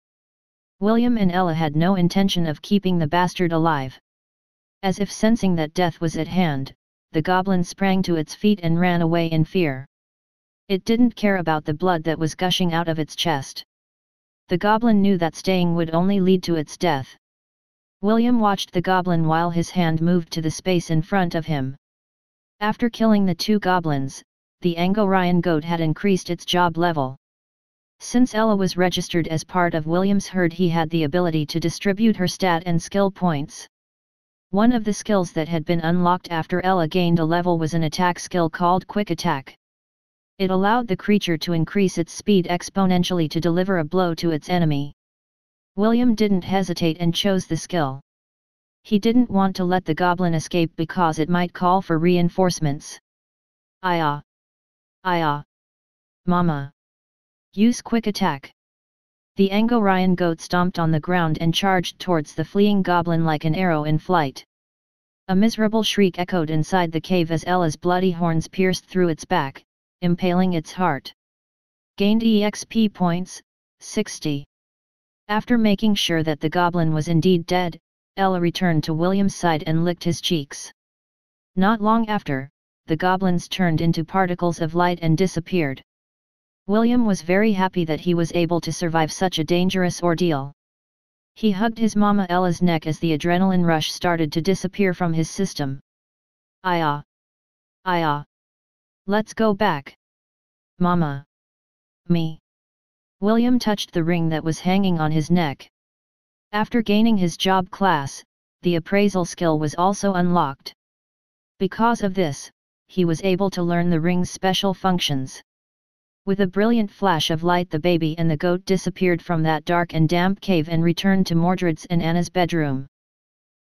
William and Ella had no intention of keeping the bastard alive. As if sensing that death was at hand, the goblin sprang to its feet and ran away in fear. It didn't care about the blood that was gushing out of its chest. The goblin knew that staying would only lead to its death. William watched the goblin while his hand moved to the space in front of him. After killing the two goblins, the Angorian goat had increased its job level. Since Ella was registered as part of William's herd, he had the ability to distribute her stat and skill points. One of the skills that had been unlocked after Ella gained a level was an attack skill called Quick Attack. It allowed the creature to increase its speed exponentially to deliver a blow to its enemy. William didn't hesitate and chose the skill. He didn't want to let the goblin escape because it might call for reinforcements. Aya! Aya! Mama! Use Quick Attack! The Angorian goat stomped on the ground and charged towards the fleeing goblin like an arrow in flight. A miserable shriek echoed inside the cave as Ella's bloody horns pierced through its back, impaling its heart. Gained EXP points, 60. After making sure that the goblin was indeed dead, Ella returned to William's side and licked his cheeks. Not long after, the goblins turned into particles of light and disappeared. William was very happy that he was able to survive such a dangerous ordeal. He hugged his mama Ella's neck as the adrenaline rush started to disappear from his system. Aya! Aya! Let's go back! Mama! Me! William touched the ring that was hanging on his neck. After gaining his job class, the appraisal skill was also unlocked. Because of this, he was able to learn the ring's special functions. With a brilliant flash of light, the baby and the goat disappeared from that dark and damp cave and returned to Mordred's and Anna's bedroom.